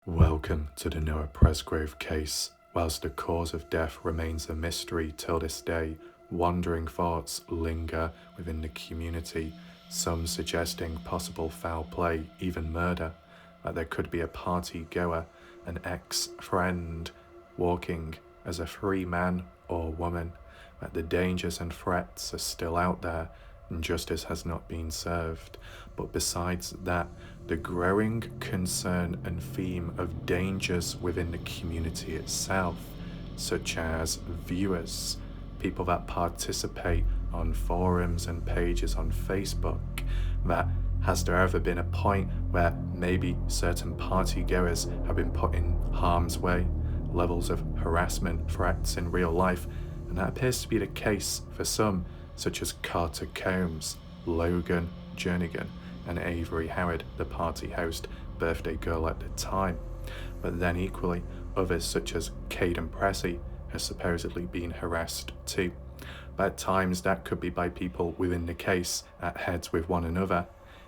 Welcome to the Noah Presgrove case. Whilst the cause of death remains a mystery till this day, wandering thoughts linger within the community, some suggesting possible foul play, even murder, that there could be a party goer, an ex-friend, walking as a free man or woman, that the dangers and threats are still out there and justice has not been served. But besides that, the growing concern and theme of dangers within the community itself, such as viewers, people that participate on forums and pages on Facebook, that has there ever been a point where maybe certain party goers have been put in harm's way, levels of harassment, threats in real life, and that appears to be the case for some, such as Carter Combs, Logan Jernigan, and Avery Howard, the party host, birthday girl at the time. But then equally, others such as Caden Pressey has supposedly been harassed too. But at times that could be by people within the case at heads with one another.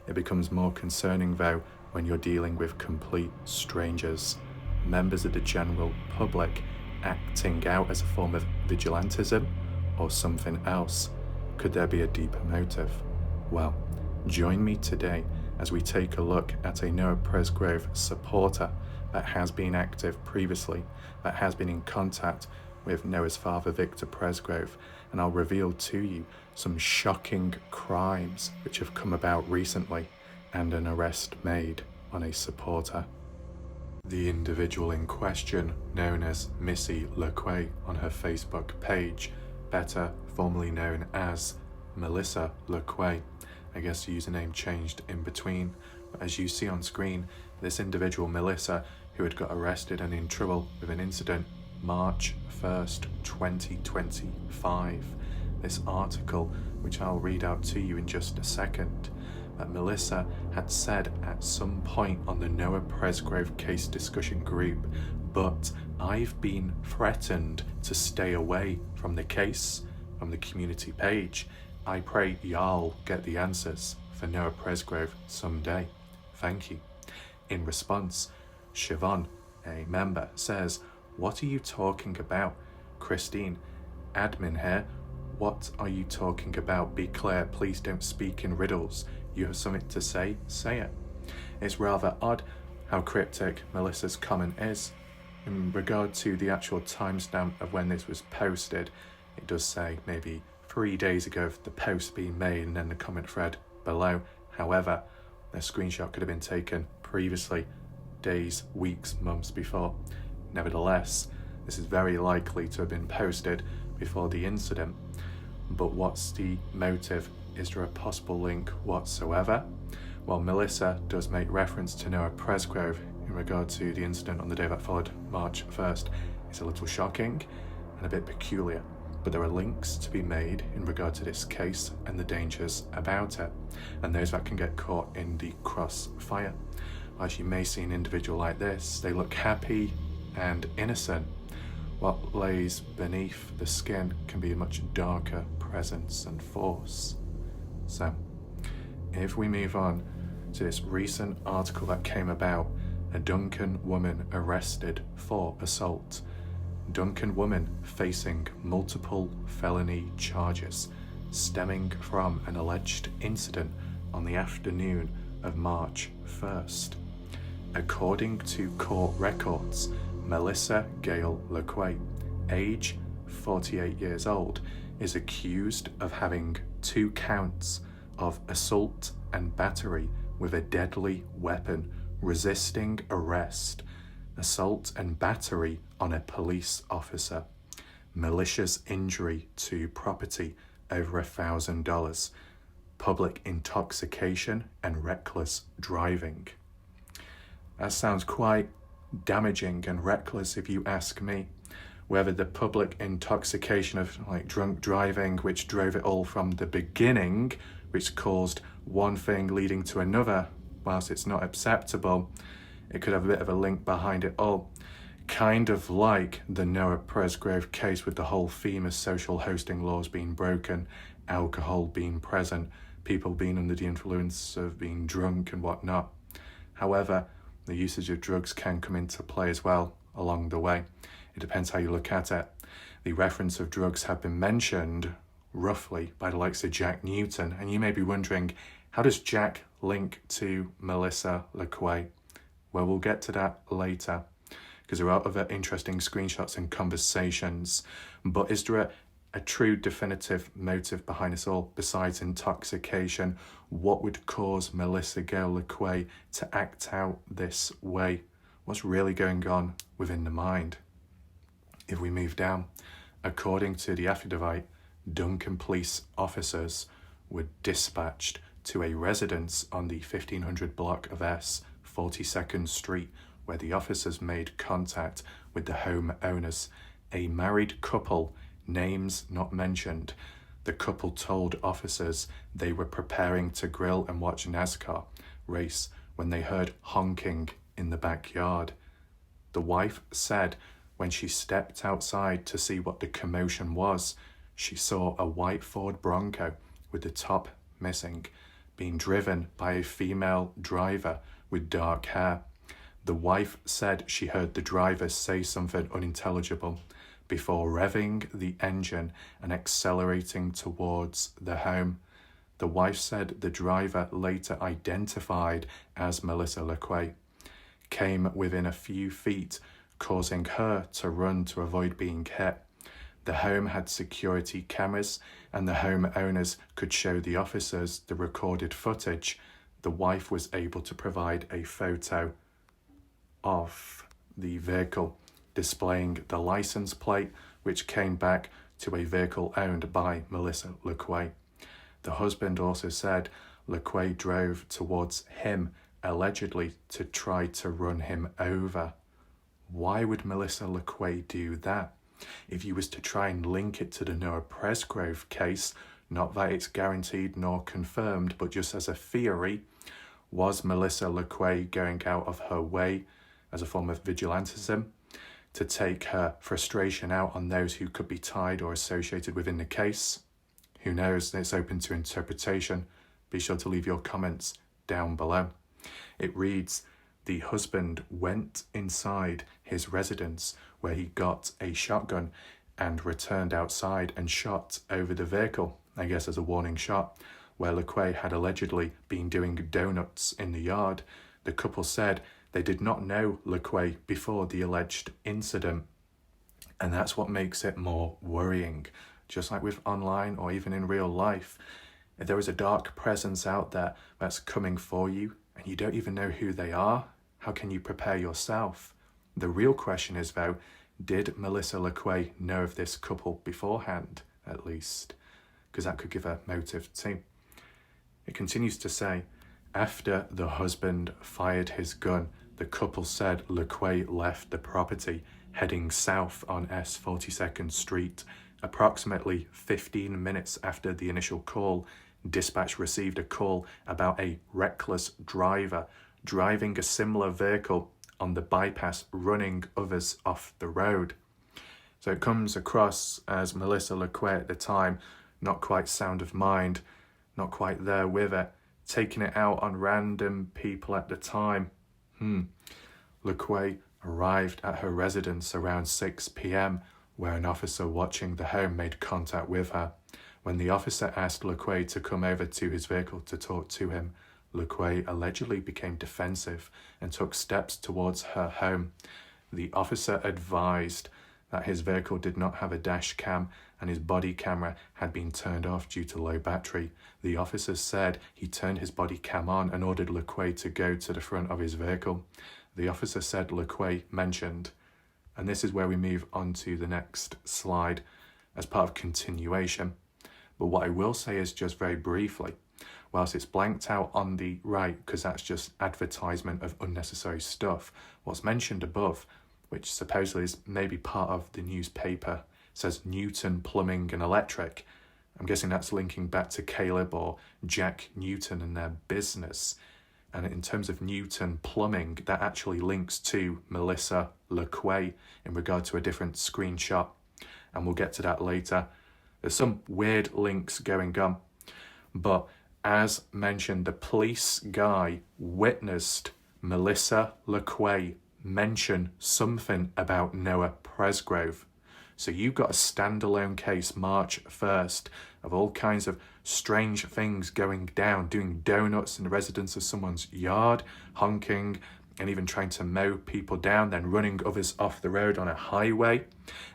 It becomes more concerning though when you're dealing with complete strangers, members of the general public acting out as a form of vigilantism or something else. Could there be a deeper motive? Well, join me today as we take a look at a Noah Presgrove supporter that has been active previously, that has been in contact with Noah's father, Victor Presgrove, and I'll reveal to you some shocking crimes which have come about recently and an arrest made on a supporter. The individual in question, known as Missy LeQuay on her Facebook page, better formerly known as Melissa LeQuay. I guess the username changed in between, but as you see on screen, this individual Melissa, who had got arrested and in trouble with an incident March 1st, 2025. This article, which I'll read out to you in just a second, that Melissa had said at some point on the Noah Presgrove case discussion group, but I've been threatened to stay away from the case, from the community page. I pray y'all get the answers for Noah Presgrove someday. Thank you. In response, Siobhan, a member, says, "What are you talking about? Christine, admin here, what are you talking about? Be clear, please don't speak in riddles. You have something to say, say it." It's rather odd how cryptic Melissa's comment is. In regard to the actual timestamp of when this was posted, it does say maybe 3 days ago of the post being made and then the comment thread below. However, the screenshot could have been taken previously, days, weeks, months before. Nevertheless, this is very likely to have been posted before the incident. But what's the motive? Is there a possible link whatsoever? Well, Melissa does make reference to Noah Presgrove in regard to the incident on the day that followed March 1st. It's a little shocking and a bit peculiar, but there are links to be made in regard to this case and the dangers about it, and those that can get caught in the crossfire. As you may see an individual like this, they look happy and innocent. What lays beneath the skin can be a much darker presence and force. So, if we move on to this recent article that came about, a Duncan woman arrested for assault. Duncan woman facing multiple felony charges stemming from an alleged incident on the afternoon of March 1st. According to court records, Melissa Gail LeQuay, age 48 years old, is accused of having 2 counts of assault and battery with a deadly weapon, resisting arrest, assault and battery on a police officer, malicious injury to property over $1,000, public intoxication and reckless driving. That sounds quite damaging and reckless if you ask me. Whether the public intoxication of drunk driving, which drove it all from the beginning, which caused one thing leading to another, whilst it's not acceptable, it could have a bit of a link behind it all. Kind of like the Noah Presgrove case with the whole theme of social hosting laws being broken, alcohol being present, people being under the influence of being drunk and whatnot. However, The usage of drugs can come into play as well along the way. It depends how you look at it. The reference of drugs have been mentioned roughly by the likes of Jack Newton, and you may be wondering, how does Jack link to Melissa LeQuay? Well, we'll get to that later, because there are other interesting screenshots and conversations. But is there a true definitive motive behind this all besides intoxication? What would cause Melissa Gail LeQuay to act out this way? What's really going on within the mind? If we move down, according to the affidavit, Duncan police officers were dispatched to a residence on the 1500 block of S 42nd Street, where the officers made contact with the home owners, a married couple, names not mentioned. The couple told officers they were preparing to grill and watch NASCAR race when they heard honking in the backyard. The wife said when she stepped outside to see what the commotion was, she saw a white Ford Bronco with the top missing, being driven by a female driver with dark hair. The wife said she heard the driver say something unintelligible before revving the engine and accelerating towards the home. The wife said the driver, later identified as Melissa LeQuay, came within a few feet, causing her to run to avoid being hit. The home had security cameras, and the home owners could show the officers the recorded footage. The wife was able to provide a photo of the vehicle, displaying the license plate, which came back to a vehicle owned by Melissa LeQuay. The husband also said LeQuay drove towards him, allegedly to try to run him over. Why would Melissa LeQuay do that? If you was to try and link it to the Noah Presgrove case, not that it's guaranteed nor confirmed, but just as a theory, was Melissa LeQuay going out of her way as a form of vigilantism to take her frustration out on those who could be tied or associated within the case? Who knows? It's open to interpretation. Be sure to leave your comments down below. It reads, the husband went inside his residence where he got a shotgun and returned outside and shot over the vehicle, I guess as a warning shot, where LeQuay had allegedly been doing donuts in the yard. The couple said they did not know LeQuay before the alleged incident, and that's what makes it more worrying. Just like with online or even in real life, if there is a dark presence out there that's coming for you and you don't even know who they are, how can you prepare yourself? The real question is, though, did Melissa LeQuay know of this couple beforehand, at least? Because that could give a motive too. It continues to say, after the husband fired his gun, the couple said LeQuay left the property, heading south on S 42nd Street. Approximately 15 minutes after the initial call, dispatch received a call about a reckless driver driving a similar vehicle on the bypass, running others off the road. So it comes across as Melissa LeQuay at the time, not quite sound of mind, not quite there with it, taking it out on random people at the time. LeQuay arrived at her residence around 6 p.m, where an officer watching the home made contact with her. When the officer asked LeQuay to come over to his vehicle to talk to him, LeQuay allegedly became defensive and took steps towards her home. The officer advised that his vehicle did not have a dash cam and his body camera had been turned off due to low battery. The officer said he turned his body cam on and ordered LeQuay to go to the front of his vehicle. The officer said LeQuay mentioned, and this is where we move on to the next slide as part of continuation. But what I will say is just very briefly, whilst it's blanked out on the right because that's just advertisement of unnecessary stuff, what's mentioned above, which supposedly is maybe part of the newspaper, says Newton Plumbing and Electric. I'm guessing that's linking back to Caleb or Jack Newton and their business. And in terms of Newton Plumbing, that actually links to Melissa LeQuay in regard to a different screenshot. And we'll get to that later. There's some weird links going on. But as mentioned, the police guy witnessed Melissa LeQuay mention something about Noah Presgrove. So you've got a standalone case, March 1st, of all kinds of strange things going down, doing donuts in the residence of someone's yard, honking, and even trying to mow people down, then running others off the road on a highway,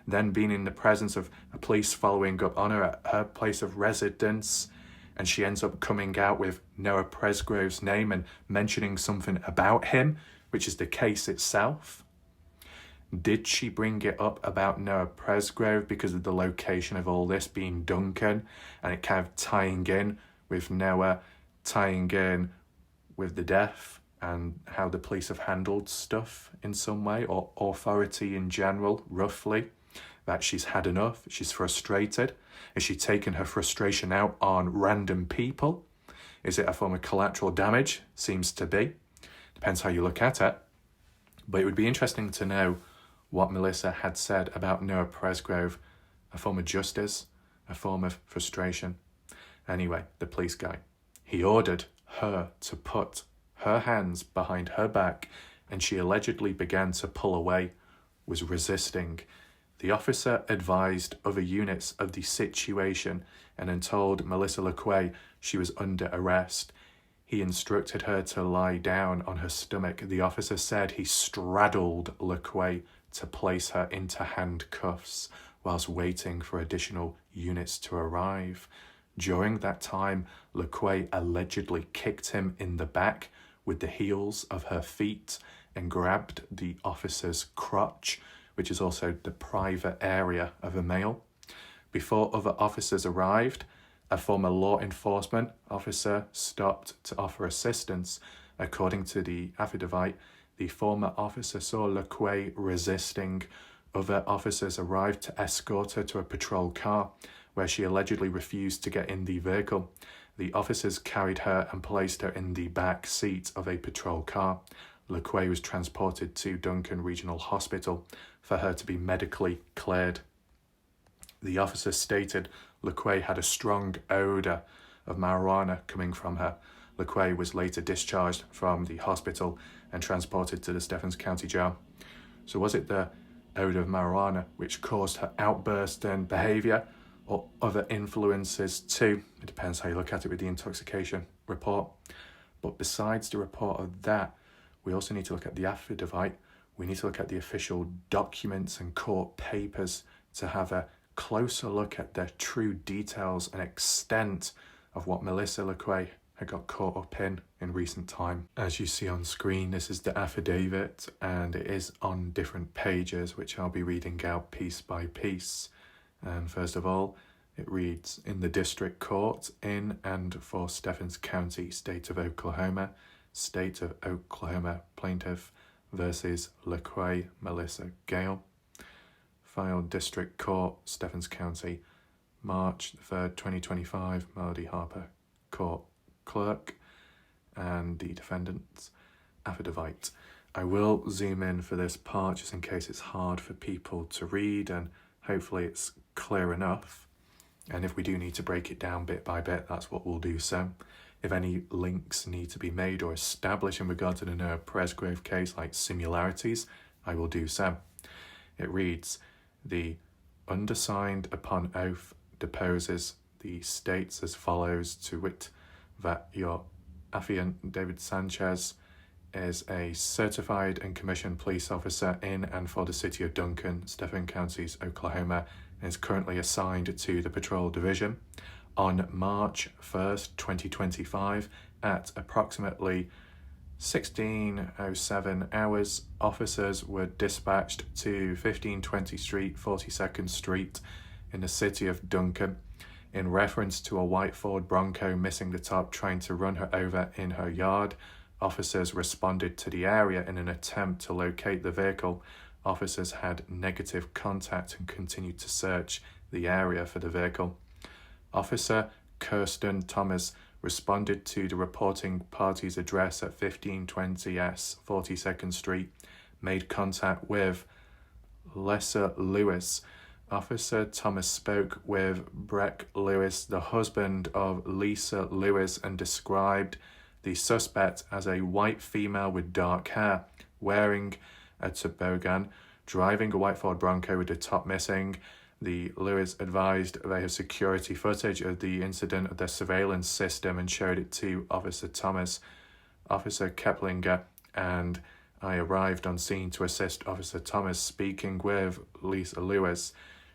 then being in the presence of a police following up on her at her place of residence, and she ends up coming out with Noah Presgrove's name and mentioning something about him, which is the case itself. Did she bring it up about Noah Presgrove because of the location of all this being Duncan, and it kind of tying in with Noah, tying in with the death and how the police have handled stuff in some way, or authority in general, roughly, that she's had enough, she's frustrated? Is she taking her frustration out on random people? Is it a form of collateral damage? Seems to be. Depends how you look at it. But it would be interesting to know what Melissa had said about Noah Presgrove, a form of justice, a form of frustration. Anyway, the police guy, he ordered her to put her hands behind her back, and she allegedly began to pull away, was resisting. The officer advised other units of the situation and then told Melissa LeQuay she was under arrest. He instructed her to lie down on her stomach. The officer said he straddled LeQuay to place her into handcuffs whilst waiting for additional units to arrive. During that time, LeQuay allegedly kicked him in the back with the heels of her feet and grabbed the officer's crotch, which is also the private area of a male. Before other officers arrived, a former law enforcement officer stopped to offer assistance. According to the affidavit, the former officer saw LeQuay resisting. Other officers arrived to escort her to a patrol car, where she allegedly refused to get in the vehicle. The officers carried her and placed her in the back seat of a patrol car. LeQuay was transported to Duncan Regional Hospital for her to be medically cleared. The officer stated LeQuay had a strong odour of marijuana coming from her. LeQuay was later discharged from the hospital and transported to the Stephens County Jail. So was it the odour of marijuana which caused her outburst and behaviour, or other influences too? It depends how you look at it with the intoxication report. But besides the report of that, we also need to look at the affidavit. We need to look at the official documents and court papers to have a closer look at the true details and extent of what Melissa LeQuay had got caught up in recent time. As you see on screen, this is the affidavit, and it is on different pages, which I'll be reading out piece by piece. And first of all, it reads, in the district court in and for Stephens County, State of Oklahoma plaintiff versus LeQuay Melissa Gale. Filed District Court, Stephens County, March 3rd, 2025, Melody Harper, Court Clerk, and the defendant's affidavit. I will zoom in for this part just in case it's hard for people to read, and hopefully it's clear enough. And if we do need to break it down bit by bit, that's what we'll do so. If any links need to be made or established in regard to the Noah Presgrove case, like similarities, I will do so. It reads, the undersigned upon oath deposes the states as follows, to wit, that your affiant David Sanchez is a certified and commissioned police officer in and for the city of Duncan, Stephens County, Oklahoma, and is currently assigned to the Patrol Division. On March 1st, 2025, at approximately 16:07 hours, officers were dispatched to 1520 Street, 42nd Street in the city of Duncan in reference to a white Ford Bronco missing the top, trying to run her over in her yard. Officers responded to the area in an attempt to locate the vehicle. Officers had negative contact and continued to search the area for the vehicle. Officer Kirsten Thomas responded to the reporting party's address at 1520 S 42nd Street, made contact with Lessa Lewis. Officer Thomas spoke with Breck Lewis, the husband of Lisa Lewis, and described the suspect as a white female with dark hair, wearing a toboggan, driving a white Ford Bronco with the top missing. The Lewis advised they have security footage of the incident of their surveillance system and showed it to Officer Thomas. Officer Keplinger and I arrived on scene to assist Officer Thomas, speaking with Lisa Lewis.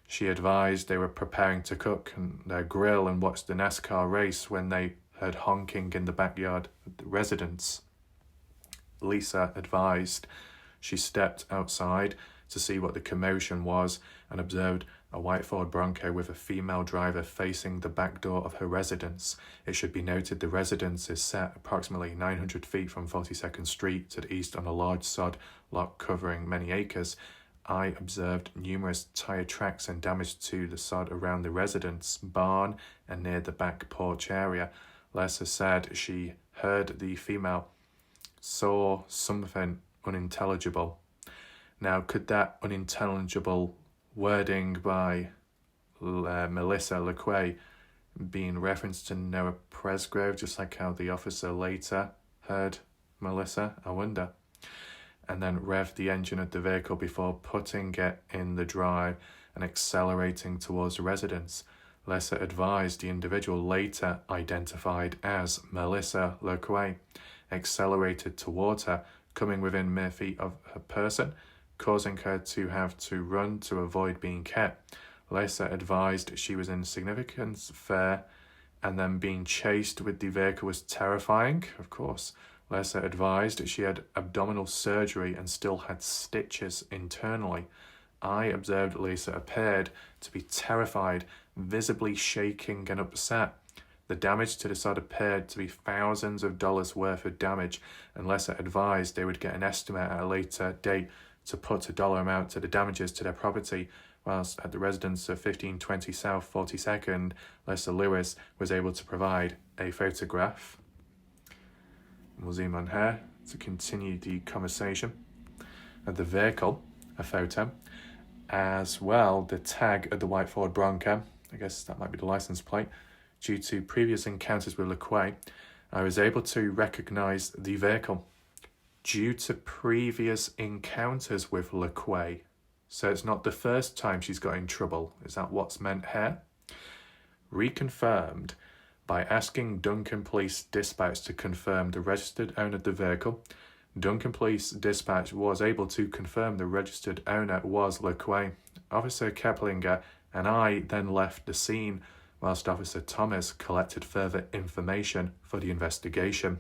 She advised they were preparing to cook their grill and watch the NASCAR race when they heard honking in the backyard of the residence. Lisa advised she stepped outside to see what the commotion was and observed a white Ford Bronco with a female driver facing the back door of her residence. It should be noted the residence is set approximately 900 feet from 42nd Street to the east on a large sod lot covering many acres. I observed numerous tire tracks and damage to the sod around the residence, barn, and near the back porch area. Lessa said she heard the female saw something unintelligible. Now, could that unintelligible wording by Melissa LeQuay be in reference to Noah Presgrove, just like how the officer later heard Melissa? I wonder. And then revved the engine of the vehicle before putting it in the drive and accelerating towards the residence. Lessa advised the individual later identified as Melissa LeQuay accelerated towards her, coming within mere feet of her person, causing her to have to run to avoid being kept. Lessa advised she was in significant fear, and then being chased with the vehicle was terrifying, of course. Lessa advised she had abdominal surgery and still had stitches internally. I observed Lisa appeared to be terrified, visibly shaking and upset. The damage to the sod appeared to be thousands of dollars worth of damage, and Lessa advised they would get an estimate at a later date to put a dollar amount to the damages to their property. Whilst at the residence of 1520 South 42nd, Lessa Lewis was able to provide a photograph. We'll zoom on here to continue the conversation of the vehicle, a photo, as well the tag of the white Ford Bronco. I guess that might be the license plate. Due to previous encounters with LeQuay, I was able to recognize the vehicle. Due to previous encounters with LeQuay. So it's not the first time she's got in trouble. Is that what's meant here? Reconfirmed by asking Duncan Police Dispatch to confirm the registered owner of the vehicle. Duncan Police Dispatch was able to confirm the registered owner was LeQuay. Officer Keplinger and I then left the scene whilst Officer Thomas collected further information for the investigation.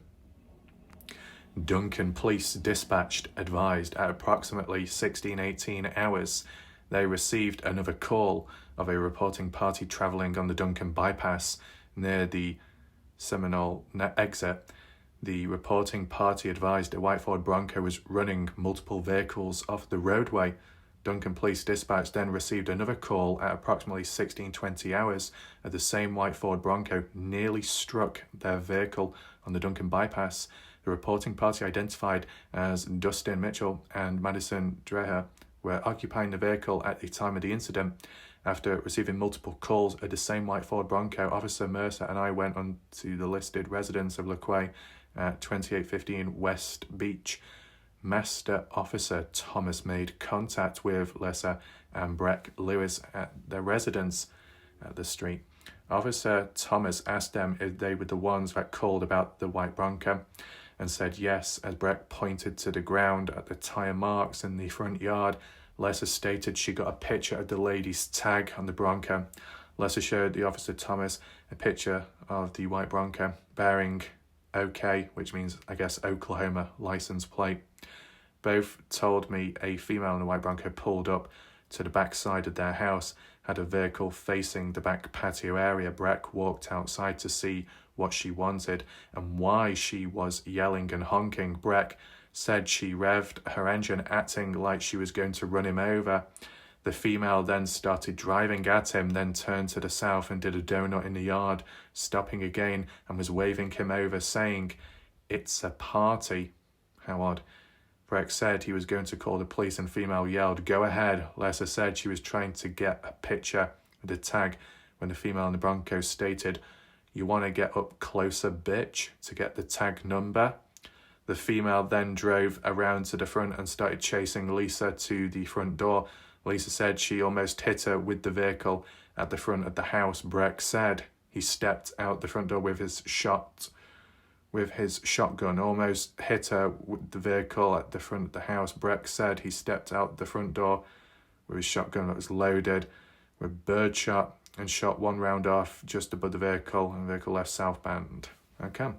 Duncan Police Dispatch advised at approximately 16:18 hours they received another call of a reporting party travelling on the Duncan bypass near the Seminole exit. The reporting party advised a white Ford Bronco was running multiple vehicles off the roadway. Duncan Police Dispatch then received another call at approximately 16:20 hours of the same white Ford Bronco nearly struck their vehicle on the Duncan bypass. The reporting party, identified as Dustin Mitchell and Madison Dreher, were occupying the vehicle at the time of the incident. After receiving multiple calls of the same white Ford Bronco, Officer Mercer and I went on to the listed residence of LeQuay at 2815 West Beach. Master Officer Thomas made contact with Lessa and Breck Lewis at their residence at the street. Officer Thomas asked them if they were the ones that called about the white Bronco, and said yes, as Breck pointed to the ground at the tyre marks in the front yard. Lessa stated she got a picture of the lady's tag on the Bronco. Lessa showed the Officer Thomas a picture of the white Bronco bearing OK, which means, I guess, Oklahoma license plate. Both told me a female in a white Bronco pulled up to the back side of their house, had a vehicle facing the back patio area. Breck walked outside to see what she wanted and why she was yelling and honking. Breck said she revved her engine, acting like she was going to run him over. The female then started driving at him, then turned to the south and did a donut in the yard, stopping again and was waving him over, saying, "It's a party." How odd. Breck said he was going to call the police and female yelled, "Go ahead." Lessa said she was trying to get a picture of the tag when the female in the Bronco stated, "You want to get up closer, bitch," to get the tag number. The female then drove around to the front and started chasing Lisa to the front door. Lisa said she almost hit her with the vehicle at the front of the house. Breck said he stepped out the front door with his shotgun, almost hit her with the vehicle at the front of the house. Breck said he stepped out the front door with his shotgun that was loaded with birdshot and shot one round off just above the vehicle, and the vehicle left southbound. Okay.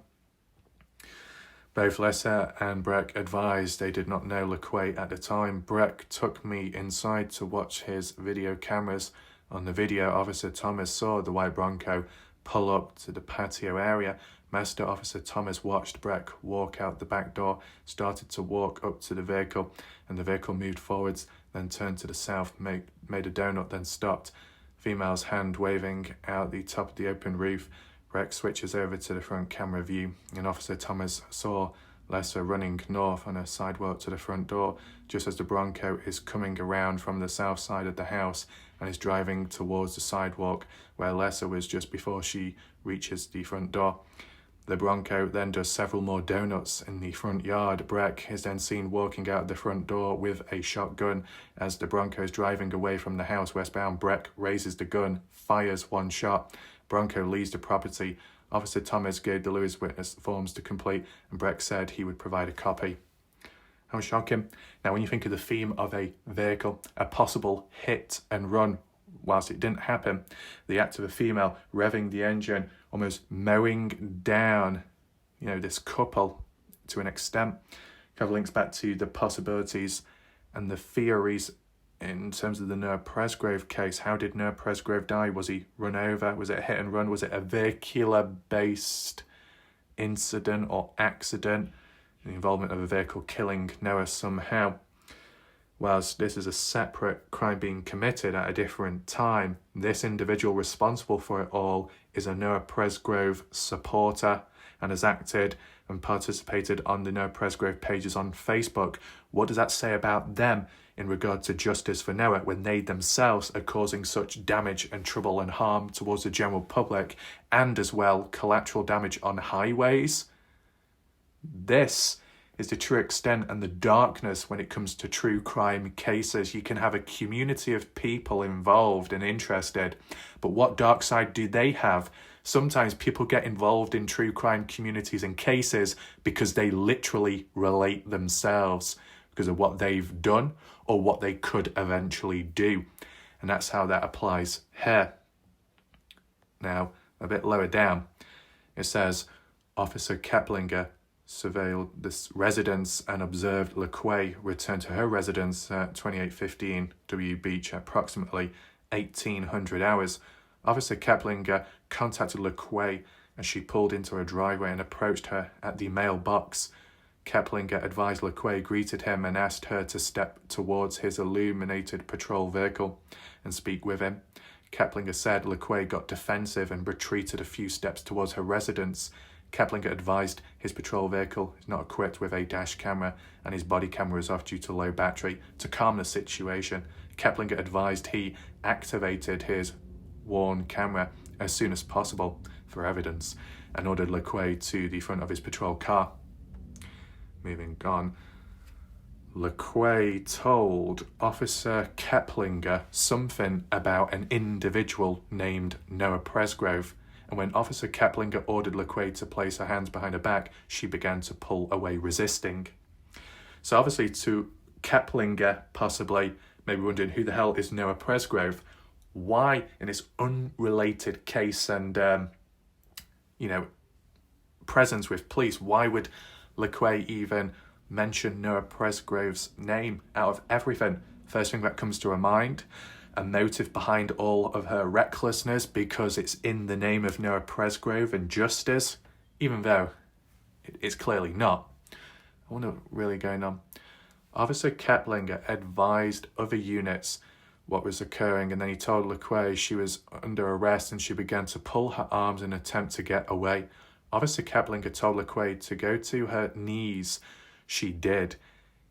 Both Lisa and Breck advised they did not know LaQuay at the time. Breck took me inside to watch his video cameras. On the video, Officer Thomas saw the white Bronco pull up to the patio area. Master Officer Thomas watched Breck walk out the back door, started to walk up to the vehicle, and the vehicle moved forwards, then turned to the south, made a donut, then stopped. Female's hand waving out the top of the open roof. Breck switches over to the front camera view, and Officer Thomas saw Lisa running north on a sidewalk to the front door, just as the Bronco is coming around from the south side of the house and is driving towards the sidewalk where Lisa was just before she reaches the front door. The Bronco then does several more donuts in the front yard. Breck is then seen walking out the front door with a shotgun. As the Bronco is driving away from the house westbound, Breck raises the gun, fires one shot. Bronco leaves the property. Officer Thomas gave the Lewis witness forms to complete, and Breck said he would provide a copy. How shocking. Now, when you think of the theme of a vehicle, a possible hit and run, whilst it didn't happen, the act of a female revving the engine, almost mowing down, this couple to an extent, kind of links back to the possibilities and the theories in terms of the Noah Presgrove case. How did Noah Presgrove die? Was he run over? Was it a hit and run? Was it a vehicular-based incident or accident? The involvement of a vehicle killing Noah somehow. Whilst this is a separate crime being committed at a different time, this individual responsible for it all is a Noah Presgrove supporter and has acted and participated on the Noah Presgrove pages on Facebook. What does that say about them in regard to justice for Noah when they themselves are causing such damage and trouble and harm towards the general public, and as well collateral damage on highways? This is the true extent and the darkness when it comes to true crime cases. You can have a community of people involved and interested, but what dark side do they have? Sometimes people get involved in true crime communities and cases because they literally relate themselves because of what they've done or what they could eventually do. And that's how that applies here. Now, a bit lower down, it says, Officer Keplinger surveilled this residence and observed LaQuay return to her residence at 2815 W Beach at approximately 1800 hours. Officer Keplinger contacted LaQuay as she pulled into her driveway and approached her at the mailbox. Keplinger advised LaQuay, greeted him and asked her to step towards his illuminated patrol vehicle and speak with him. Keplinger said LaQuay got defensive and retreated a few steps towards her residence. Keplinger advised his patrol vehicle is not equipped with a dash camera and his body camera is off due to low battery. To calm the situation, Keplinger advised he activated his worn camera as soon as possible for evidence and ordered LaQuay to the front of his patrol car. Moving on, LaQuay told Officer Keplinger something about an individual named Noah Presgrove. And when Officer Keplinger ordered LaQuay to place her hands behind her back, she began to pull away, resisting. So obviously to Keplinger, possibly, maybe wondering who the hell is Noah Presgrove? Why, in this unrelated case and, presence with police, why would LaQuay even mention Noah Presgrove's name out of everything? First thing that comes to her mind, a motive behind all of her recklessness because it's in the name of Noah Presgrove and justice, even though it's clearly not. I wonder what's really going on. Officer Keplinger advised other units what was occurring, and then he told LaQuay she was under arrest and she began to pull her arms in an attempt to get away. Officer Keplinger told LaQuay to go to her knees. She did.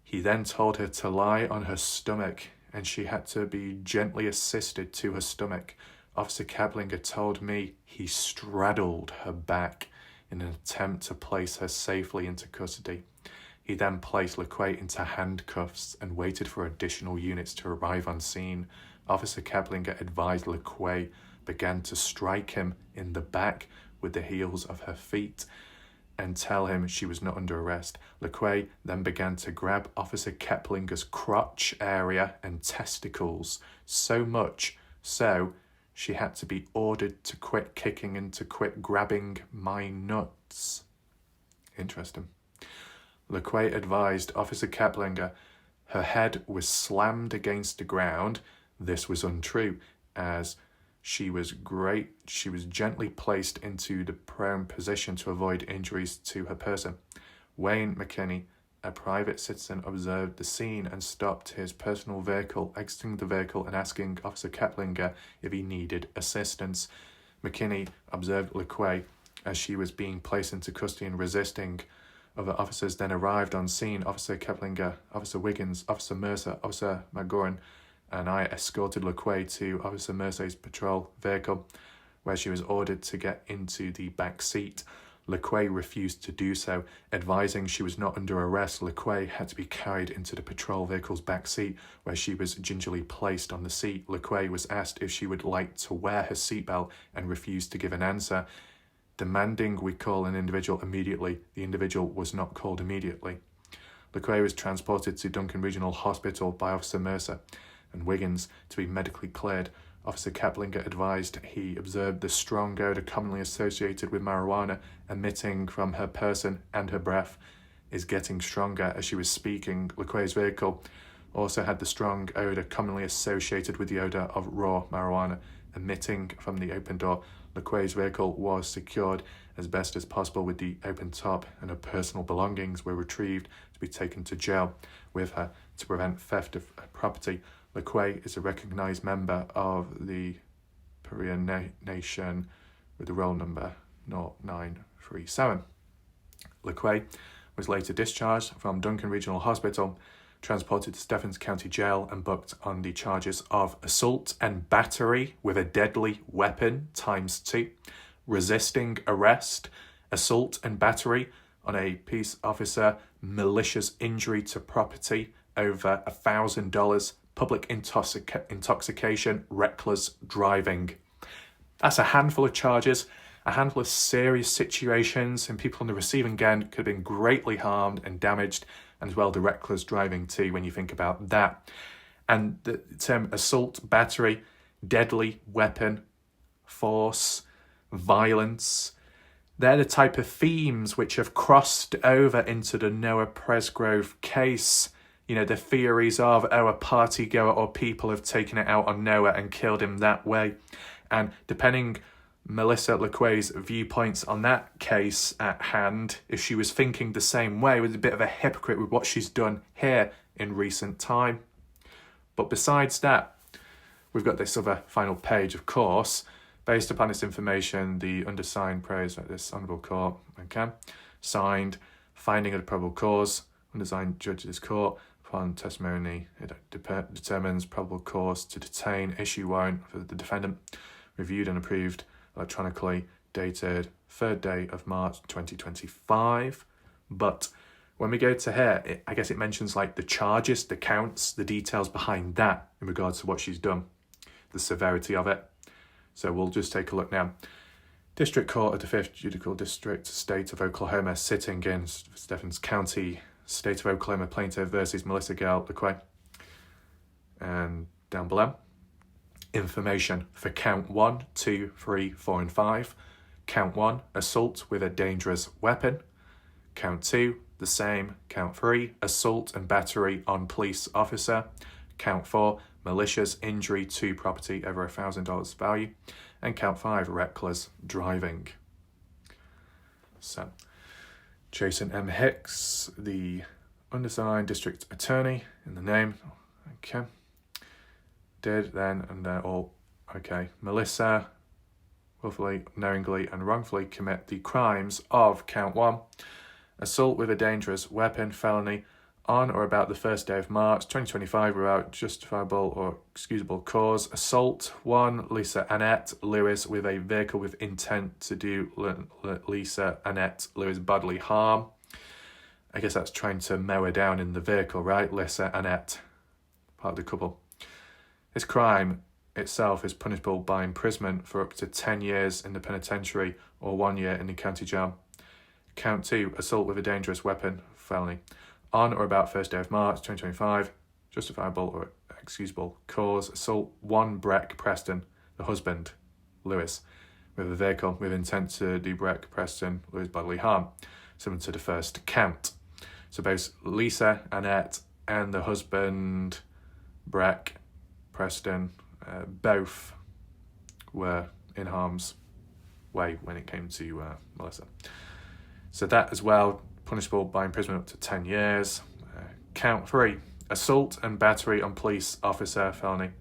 He then told her to lie on her stomach and she had to be gently assisted to her stomach. Officer Keplinger told me he straddled her back in an attempt to place her safely into custody. He then placed LaQuay into handcuffs and waited for additional units to arrive on scene. Officer Keplinger advised LaQuay began to strike him in the back with the heels of her feet and tell him she was not under arrest. LaQuay then began to grab Officer Keplinger's crotch area and testicles, so much so she had to be ordered to quit kicking and to quit grabbing my nuts. Interesting. LaQuay advised Officer Keplinger her head was slammed against the ground. This was untrue, as she was gently placed into the prone position to avoid injuries to her person. Wayne McKinney, a private citizen, observed the scene and stopped his personal vehicle, exiting the vehicle and asking Officer Keplinger if he needed assistance. McKinney observed LaQuay as she was being placed into custody and resisting. Other officers then arrived on scene. Officer Keplinger, Officer Wiggins, Officer Mercer, Officer McGoran, and I escorted LaQuay to Officer Mercer's patrol vehicle, where she was ordered to get into the back seat. LaQuay refused to do so, advising she was not under arrest. LaQuay had to be carried into the patrol vehicle's back seat, where she was gingerly placed on the seat. LaQuay was asked if she would like to wear her seatbelt and refused to give an answer, demanding we call an individual immediately. The individual was not called immediately. LaQuay was transported to Duncan Regional Hospital by Officer Mercer and Wiggins to be medically cleared. Officer Keplinger advised he observed the strong odor commonly associated with marijuana emitting from her person, and her breath is getting stronger as she was speaking. LaQuay's vehicle also had the strong odor commonly associated with the odor of raw marijuana emitting from the open door. LaQuay's vehicle was secured as best as possible with the open top, and her personal belongings were retrieved to be taken to jail with her to prevent theft of property. LaQuay is a recognized member of the Paria Nation with the roll number 0937. LaQuay was later discharged from Duncan Regional Hospital, transported to Stephens County Jail, and booked on the charges of assault and battery with a deadly weapon ×2, resisting arrest, assault and battery on a peace officer, malicious injury to property over $1,000, public intoxication, reckless driving. That's a handful of charges, a handful of serious situations, and people on the receiving end could have been greatly harmed and damaged, and as well the reckless driving too, when you think about that. And the term assault, battery, deadly weapon, force, violence, they're the type of themes which have crossed over into the Noah Presgrove case. You know, the theories of, a partygoer or people have taken it out on Noah and killed him that way. And depending Melissa LaQuay's viewpoints on that case at hand, if she was thinking the same way, was a bit of a hypocrite with what she's done here in recent time. But besides that, we've got this other final page, of course. Based upon this information, the undersigned prays that this honourable court, signed, finding of the probable cause, undersigned judge of this court, upon testimony, it determines probable cause to detain, issue warrant for the defendant, reviewed and approved electronically, dated 3rd day of March 2025. But when we go to here, I guess it mentions like the charges, the counts, the details behind that in regards to what she's done, the severity of it. So we'll just take a look now. District Court of the 5th Judicial District, State of Oklahoma, sitting in Stephens County, State of Oklahoma, plaintiff versus Melissa Gail LaQuay. And down below, information for count 1, 2, 3, 4, and 5. Count 1, assault with a dangerous weapon. Count 2, the same. Count 3, assault and battery on police officer. Count 4, malicious injury to property over $1,000 value. And count 5, reckless driving. So, Jason M. Hicks, the undersigned district attorney in the name. Okay. Did then, and they're all okay. Melissa willfully, knowingly, and wrongfully commit the crimes of count 1, assault with a dangerous weapon, felony On or about the 1st day of March 2025 without justifiable or excusable cause. Assault 1, Lisa Annette Lewis with a vehicle with intent to do Lisa Annette Lewis bodily harm. I guess that's trying to mow her down in the vehicle, right? Lisa Annette, part of the couple. This crime itself is punishable by imprisonment for up to 10 years in the penitentiary or 1 year in the county jail. Count 2, assault with a dangerous weapon, felony. On or about 1st day of March 2025, justifiable or excusable cause. Assault 1, Breck Preston, the husband, Lewis, with a vehicle with intent to do Breck Preston Lewis bodily harm, similar to the first count. So both Lisa Annette and the husband, Breck Preston, both were in harm's way when it came to Melissa. So that as well, punishable by imprisonment up to 10 years. Count 3, assault and battery on police officer, felony.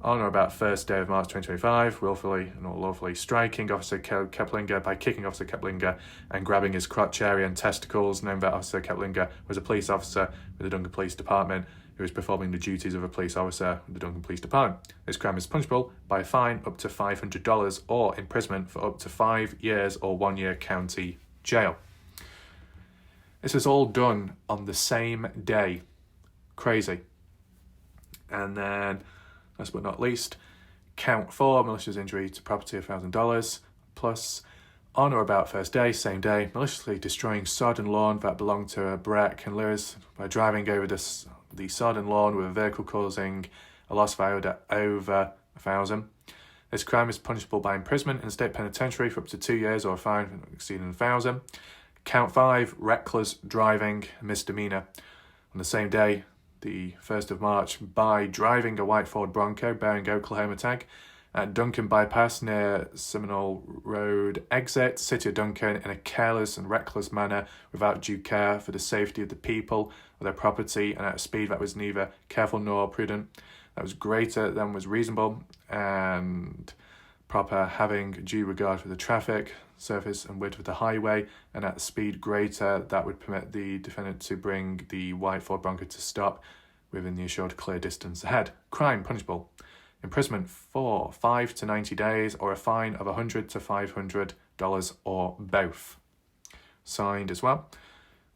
On or about 1st day of March 2025, willfully and unlawfully striking Officer Keplinger by kicking Officer Keplinger and grabbing his crotch area and testicles, knowing that Officer Keplinger was a police officer with the Duncan Police Department who was performing the duties of a police officer with the Duncan Police Department. This crime is punishable by a fine up to $500 or imprisonment for up to 5 years or 1 year county jail. This is all done on the same day. Crazy. And then, last but not least, count 4, malicious injury to property of $1,000, plus on or about 1st day, same day, maliciously destroying sod and lawn that belonged to Breck and Lewis by driving over the sod and lawn with a vehicle causing a loss valued at over $1,000. This crime is punishable by imprisonment in the state penitentiary for up to 2 years or a fine exceeding $1,000. Count 5, reckless driving, misdemeanor. On the same day, the 1st of March, by driving a white Ford Bronco bearing Oklahoma tag at Duncan Bypass near Seminole Road exit, City of Duncan, in a careless and reckless manner without due care for the safety of the people or their property and at a speed that was neither careful nor prudent, that was greater than was reasonable and proper, having due regard for the traffic, surface and width of the highway, and at a speed greater that would permit the defendant to bring the white Ford Bronco to stop within the assured clear distance ahead. Crime punishable. Imprisonment for 5 to 90 days or a fine of $100 to $500 or both. Signed as well.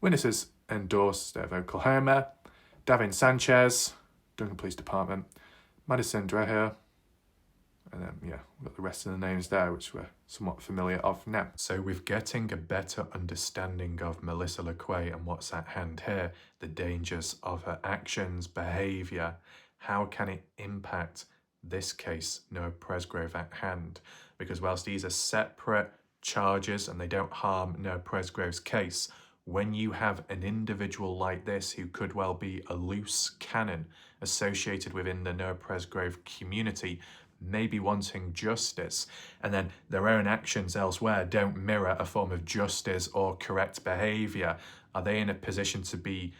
Witnesses endorsed State of Oklahoma, Davin Sanchez, Duncan Police Department, Madison Dreher, and then, we've got the rest of the names there, which we're somewhat familiar of now. So with getting a better understanding of Melissa LeQuay and what's at hand here, the dangers of her actions, behaviour, how can it impact this case, Noah Presgrove at hand? Because whilst these are separate charges and they don't harm Noah Presgrove's case, when you have an individual like this who could well be a loose cannon associated within the Noah Presgrove community, maybe wanting justice, and then their own actions elsewhere don't mirror a form of justice or correct behaviour, are they in a position to be,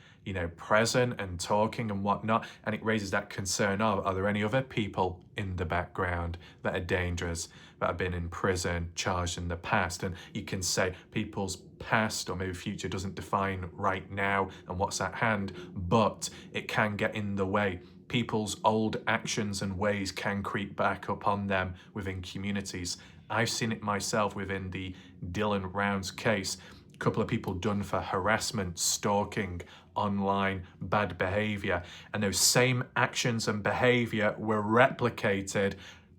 present and talking and whatnot? And it raises that concern of, are there any other people in the background that are dangerous, that have been in prison, charged in the past? And you can say people's past or maybe future doesn't define right now and what's at hand, but it can get in the way. People's old actions and ways can creep back upon them within communities. I've seen it myself within the Dylan Rounds case. A couple of people done for harassment, stalking, online bad behaviour, and those same actions and behaviour were replicated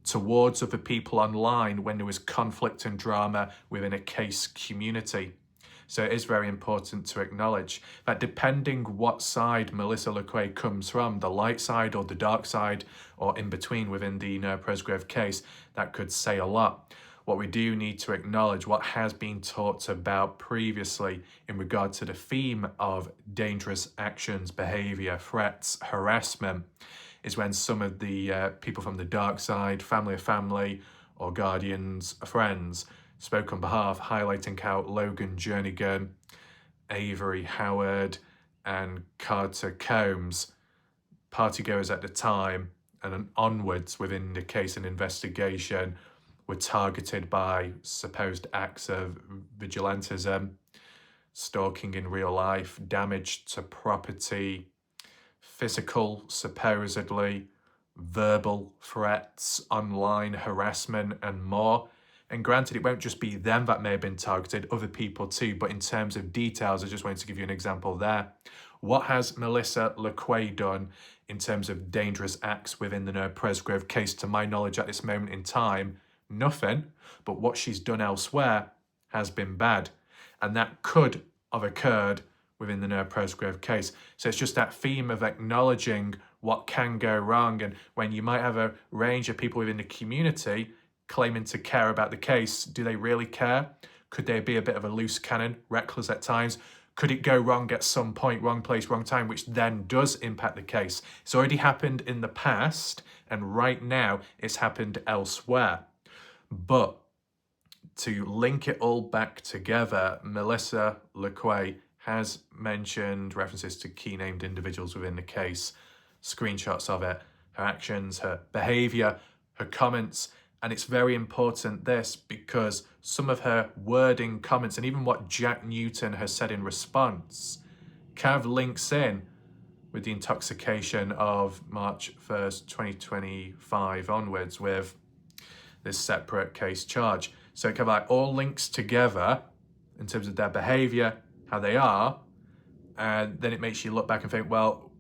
towards other people online when there was conflict and drama within a case community. So it is very important to acknowledge that depending what side Melissa LeQuay comes from, the light side or the dark side, or in between within the Noah Presgrove case, that could say a lot. What we do need to acknowledge, what has been talked about previously in regard to the theme of dangerous actions, behaviour, threats, harassment, is when some of the people from the dark side, family of family, or guardians, friends, spoke on behalf, highlighting how Logan Jernigan, Avery Howard, and Carter Combs, partygoers at the time and onwards within the case and investigation, were targeted by supposed acts of vigilantism, stalking in real life, damage to property, physical, supposedly, verbal threats, online harassment, and more. And granted, it won't just be them that may have been targeted, other people too, but in terms of details, I just wanted to give you an example there. What has Melissa LeQuay done in terms of dangerous acts within the Noah Presgrove case? To my knowledge at this moment in time, nothing, but what she's done elsewhere has been bad. And that could have occurred within the Noah Presgrove case. So it's just that theme of acknowledging what can go wrong, and when you might have a range of people within the community claiming to care about the case, do they really care? Could they be a bit of a loose cannon, reckless at times? Could it go wrong at some point, wrong place, wrong time, which then does impact the case? It's already happened in the past, and right now it's happened elsewhere. But to link it all back together, Melissa LeQuay has mentioned references to key named individuals within the case, screenshots of it, her actions, her behaviour, her comments. And it's very important this, because some of her wording, comments, and even what Jack Newton has said in response kind of links in with the intoxication of March 1st, 2025 onwards with this separate case charge. So it kind of like all links together in terms of their behaviour, how they are, and then it makes you look back and think, well,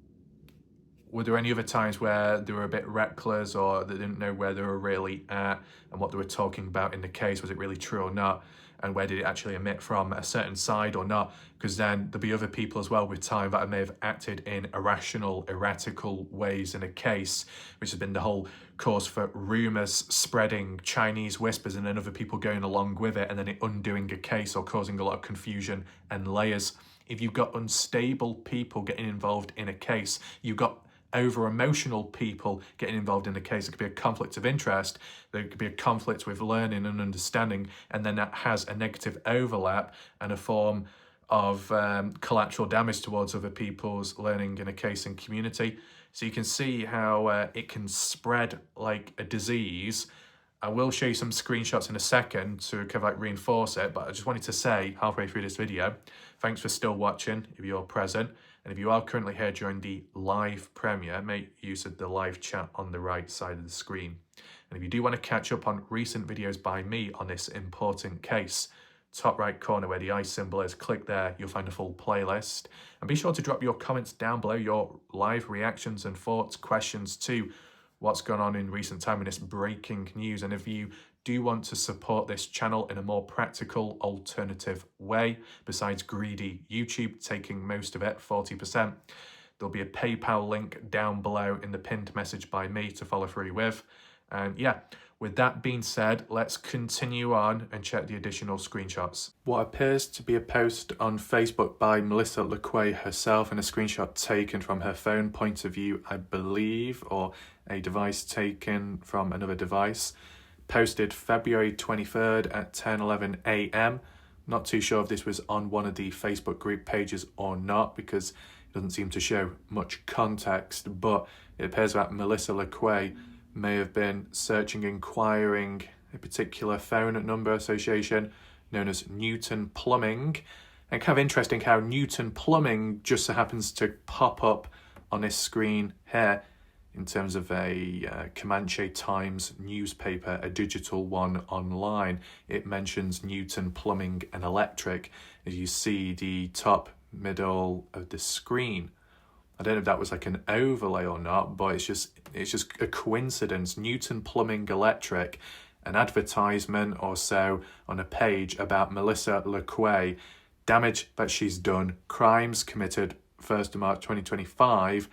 were there any other times where they were a bit reckless, or they didn't know where they were really at and what they were talking about in the case? Was it really true or not? And where did it actually emit from a certain side or not? Because then there'll be other people as well with time that may have acted in irrational, erratical ways in a case, which has been the whole cause for rumours spreading, Chinese whispers, and then other people going along with it, and then it undoing a case or causing a lot of confusion and layers. If you've got unstable people getting involved in a case, you've got over emotional people getting involved in the case, it could be a conflict of interest, there could be a conflict with learning and understanding, and then that has a negative overlap and a form of collateral damage towards other people's learning in a case and community. So you can see how it can spread like a disease. I will show you some screenshots in a second to kind of like reinforce it, but I just wanted to say halfway through this video, thanks for still watching if you're present. And if you are currently here during the live premiere, make use of the live chat on the right side of the screen. And if you do want to catch up on recent videos by me on this important case, top right corner where the eye symbol is, click there, you'll find a full playlist. And be sure to drop your comments down below, your live reactions and thoughts, questions to what's gone on in recent time in this breaking news. And if you do want to support this channel in a more practical, alternative way, besides greedy YouTube taking most of it, 40%, there'll be a PayPal link down below in the pinned message by me to follow through with. And yeah, with that being said, let's continue on and check the additional screenshots. What appears to be a post on Facebook by Melissa LeQuay herself, and a screenshot taken from her phone point of view, I believe, or a device taken from another device. Posted February 23rd at 10:11 a.m. Not too sure if this was on one of the Facebook group pages or not, because it doesn't seem to show much context, but it appears that Melissa LeQuay may have been inquiring a particular phone number association known as Newton Plumbing. And kind of interesting how Newton Plumbing just so happens to pop up on this screen here in terms of a Comanche Times newspaper, a digital one online. It mentions Newton Plumbing and Electric as you see the top middle of the screen. I don't know if that was like an overlay or not, but it's just a coincidence. Newton Plumbing Electric, an advertisement or so on a page about Melissa LeQuay, damage that she's done, crimes committed 1st of March 2025,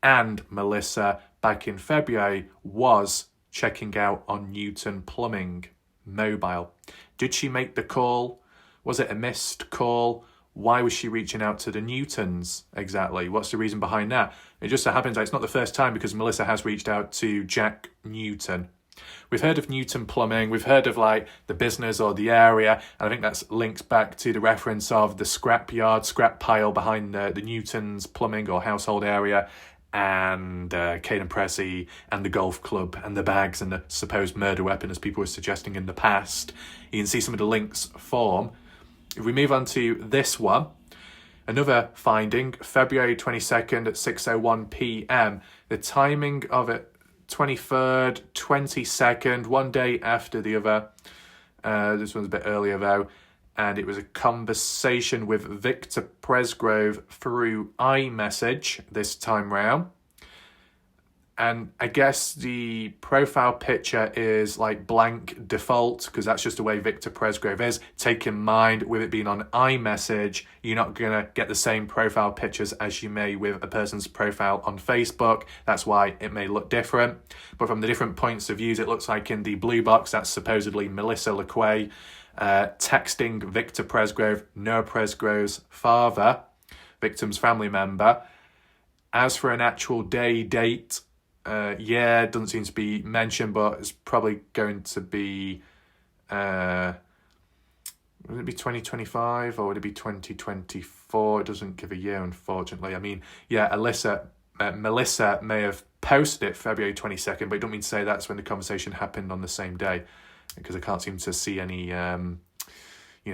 and Melissa back in February was checking out on Newton Plumbing mobile. Did she make the call? Was it a missed call? Why was she reaching out to the Newtons exactly? What's the reason behind that? It just so happens that it's not the first time, because Melissa has reached out to Jack Newton. We've heard of Newton Plumbing, we've heard of like the business or the area, and I think that's linked back to the reference of the scrap pile behind the Newtons Plumbing or household area, and Caden Pressey and the golf club and the bags and the supposed murder weapon, as people were suggesting in the past. You can see some of the links form. If we move on to this one, another finding, February 22nd at 6:01 p.m. The timing of it, 23rd, 22nd, one day after the other. This one's a bit earlier though. And it was a conversation with Victor Presgrove through iMessage this time round. And I guess the profile picture is like blank default, because that's just the way Victor Presgrove is. Take in mind, with it being on iMessage, you're not going to get the same profile pictures as you may with a person's profile on Facebook. That's why it may look different. But from the different points of views, it looks like in the blue box, that's supposedly Melissa LeQuay texting Victor Presgrove, Noah Presgrove's father, victim's family member. As for an actual date, it doesn't seem to be mentioned, but it's probably going to be, would it be 2025 or would it be 2024? It doesn't give a year, unfortunately. I mean, Melissa may have posted it February 22nd, but it don't mean to say that's when the conversation happened on the same day, because I can't seem to see any,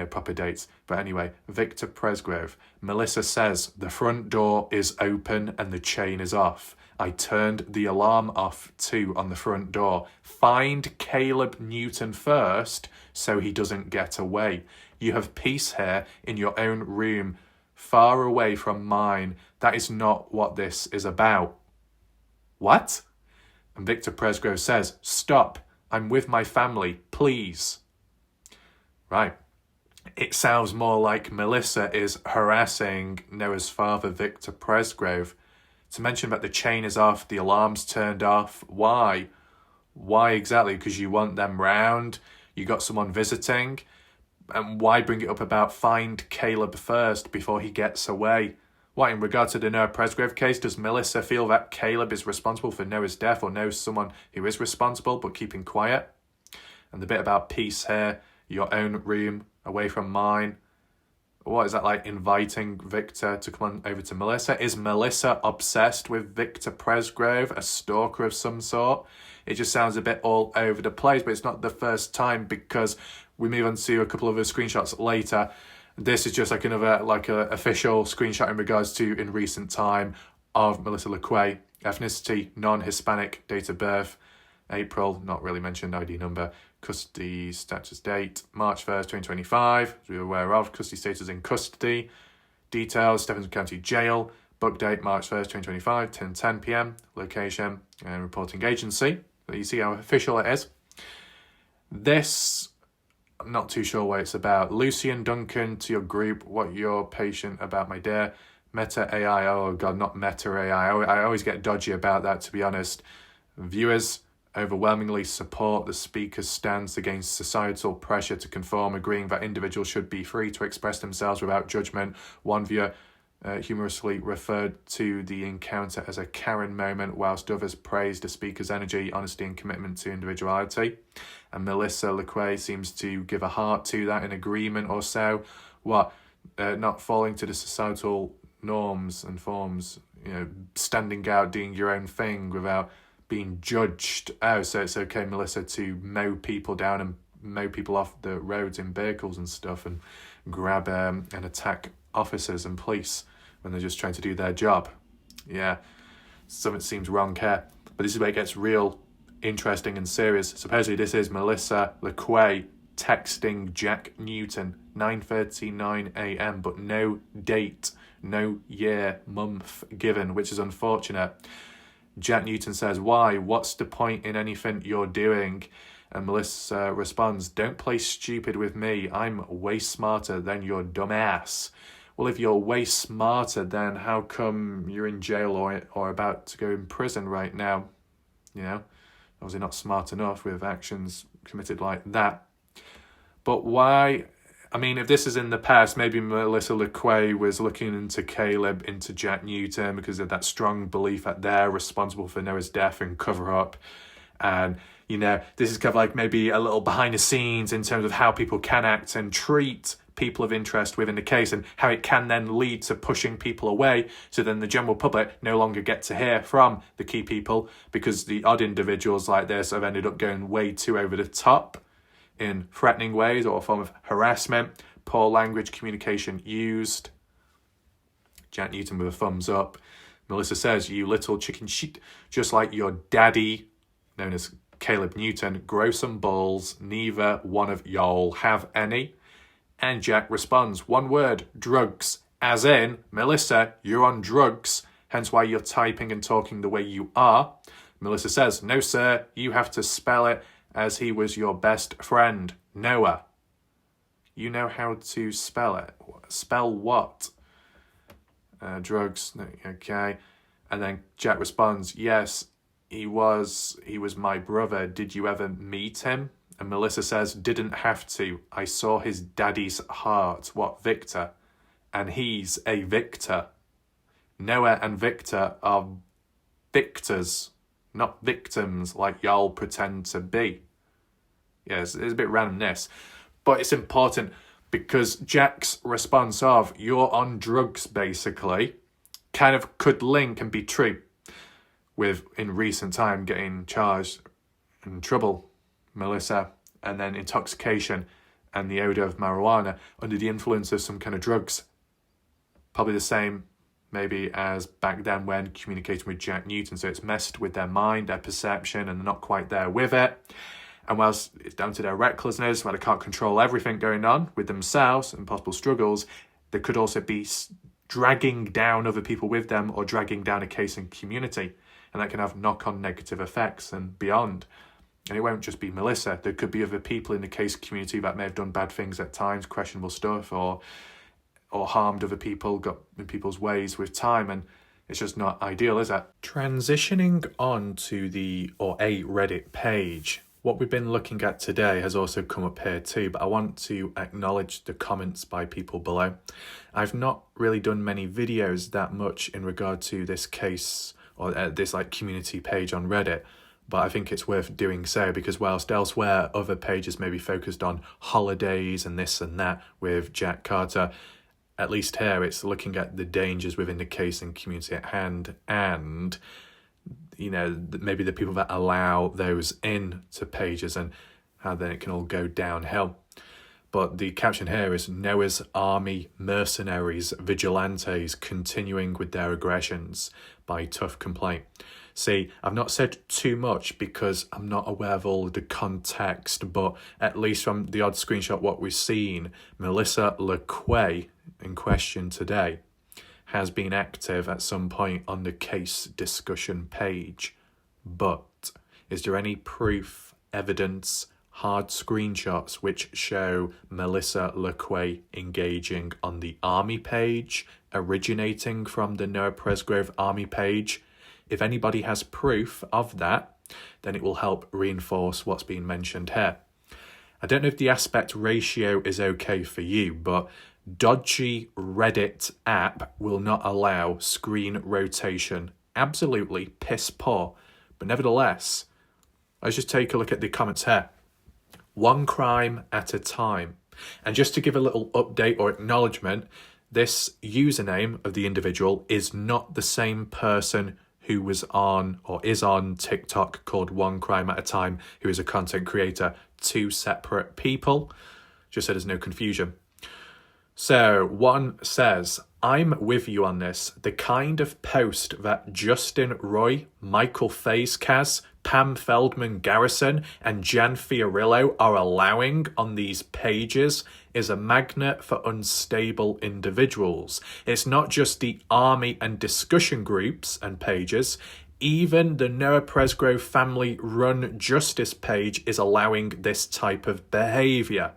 proper dates. But anyway, Victor Presgrove. Melissa says, the front door is open and the chain is off. I turned the alarm off too on the front door. Find Caleb Newton first so he doesn't get away. You have peace here in your own room, far away from mine. That is not what this is about. What? And Victor Presgrove says, stop. I'm with my family, please. Right. It sounds more like Melissa is harassing Noah's father, Victor Presgrove. To mention that the chain is off, the alarm's turned off. Why? Why exactly? Because you want them round? You got someone visiting? And why bring it up about find Caleb first before he gets away? What, in regard to the Noah Presgrove case, does Melissa feel that Caleb is responsible for Noah's death, or knows someone who is responsible but keeping quiet? And the bit about peace here, your own room, away from mine. What is that, like inviting Victor to come on over to Melissa? Is Melissa obsessed with Victor Presgrove, a stalker of some sort? It just sounds a bit all over the place, but it's not the first time, because we move on to a couple of other screenshots later. This is just like another official screenshot in regards to in recent time of Melissa LeQuay. Ethnicity, non-Hispanic, date of birth, April, not really mentioned, ID number, custody status date, March 1st, 2025, as we were aware of, custody status in custody, details, Stephenson County Jail, book date, March 1st, 2025, 10:10 p.m, location and reporting agency. So you see how official it is. This, I'm not too sure what it's about. Lucian Duncan to your group, what your patient about, my dear. Meta AI, oh God, not Meta AI. I always get dodgy about that, to be honest. Viewers overwhelmingly support the speaker's stance against societal pressure to conform, agreeing that individuals should be free to express themselves without judgment. One viewer humorously referred to the encounter as a Karen moment, whilst others praised the speaker's energy, honesty and commitment to individuality. And Melissa LeQuay seems to give a heart to that, in agreement or so. What? Not falling to the societal norms and forms, standing out, doing your own thing without being judged. Oh, so it's okay, Melissa, to mow people down and mow people off the roads in vehicles and stuff, and grab and attack officers and police when they're just trying to do their job. Yeah, something seems wrong here. But this is where it gets real interesting and serious. Supposedly this is Melissa LeQuay texting Jack Newton, 9:39 a.m, but no date, no year, month given, which is unfortunate. Jack Newton says, why? What's the point in anything you're doing? And Melissa responds, don't play stupid with me. I'm way smarter than your dumb ass. Well, if you're way smarter, then how come you're in jail or about to go in prison right now? Obviously not smart enough with actions committed like that. But why? I mean, if this is in the past, maybe Melissa LeQuay was looking into Caleb, into Jack Newton, because of that strong belief that they're responsible for Noah's death and cover up. And, this is kind of like maybe a little behind the scenes in terms of how people can act and treat people of interest within the case, and how it can then lead to pushing people away. So then the general public no longer get to hear from the key people, because the odd individuals like this have ended up going way too over the top in threatening ways or a form of harassment, Poor language communication used. Jack Newton with a thumbs up. Melissa says, you little chicken shit, just like your daddy, known as Caleb Newton, grow some balls, neither one of y'all have any. And Jack responds, one word, drugs. As in, Melissa, you're on drugs, hence why you're typing and talking the way you are. Melissa says, no sir, you have to spell it as he was your best friend, Noah. You know how to spell it. Spell what? Drugs, okay. And then Jack responds, yes, he was my brother. Did you ever meet him? And Melissa says, didn't have to. I saw his daddy's heart. What, Victor? And he's a victor. Noah and Victor are victors, not victims like y'all pretend to be. Yes, it's a bit random this, but it's important because Jack's response of, you're on drugs basically, kind of could link and be true with, in recent time, getting charged in trouble, Melissa, and then intoxication and the odour of marijuana under the influence of some kind of drugs. Probably the same maybe as back then when communicating with Jack Newton. So it's messed with their mind, their perception, and they're not quite there with it. And whilst it's down to their recklessness, where they can't control everything going on with themselves and possible struggles, there could also be dragging down other people with them or dragging down a case and community. And that can have knock-on negative effects and beyond. And it won't just be Melissa. There could be other people in the case community that may have done bad things at times, questionable stuff, or harmed other people, got in people's ways with time, and it's just not ideal, is it? Transitioning on to a Reddit page. What we've been looking at today has also come up here too, but I want to acknowledge the comments by people below. I've not really done many videos that much in regard to this case or this community page on Reddit, but I think it's worth doing so because whilst elsewhere other pages may be focused on holidays and this and that with Jack Carter, at least here it's looking at the dangers within the case and community at hand, and maybe the people that allow those into pages and how then it can all go downhill. But the caption here is Noah's Army mercenaries, vigilantes continuing with their aggressions by tough complaint. See, I've not said too much because I'm not aware of all the context, but at least from the odd screenshot what we've seen, Melissa LeQuay in question today has been active at some point on the case discussion page. But is there any proof, evidence, hard screenshots which show Melissa LeQuay engaging on the Army page, originating from the Noah Presgrove Army page? If anybody has proof of that, then it will help reinforce what's being mentioned here. I don't know if the aspect ratio is okay for you, but dodgy Reddit app will not allow screen rotation. Absolutely piss poor. But nevertheless, let's just take a look at the comments here. One crime at a time. And just to give a little update or acknowledgement, this username of the individual is not the same person who was on or is on TikTok called One Crime at a Time, who is a content creator. Two separate people, just so there's no confusion. So one says, I'm with you on this. The kind of post that Justin Roy, Michael Fazkaz, Pam Feldman Garrison, and Jan Fiorillo are allowing on these pages is a magnet for unstable individuals. It's not just the army and discussion groups and pages. Even the Noah Presgrove family run justice page is allowing this type of behaviour.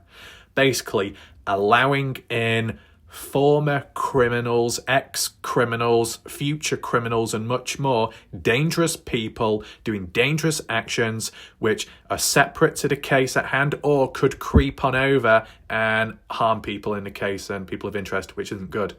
Basically, allowing in former criminals, ex-criminals, future criminals, and much more, dangerous people doing dangerous actions which are separate to the case at hand or could creep on over and harm people in the case and people of interest, which isn't good.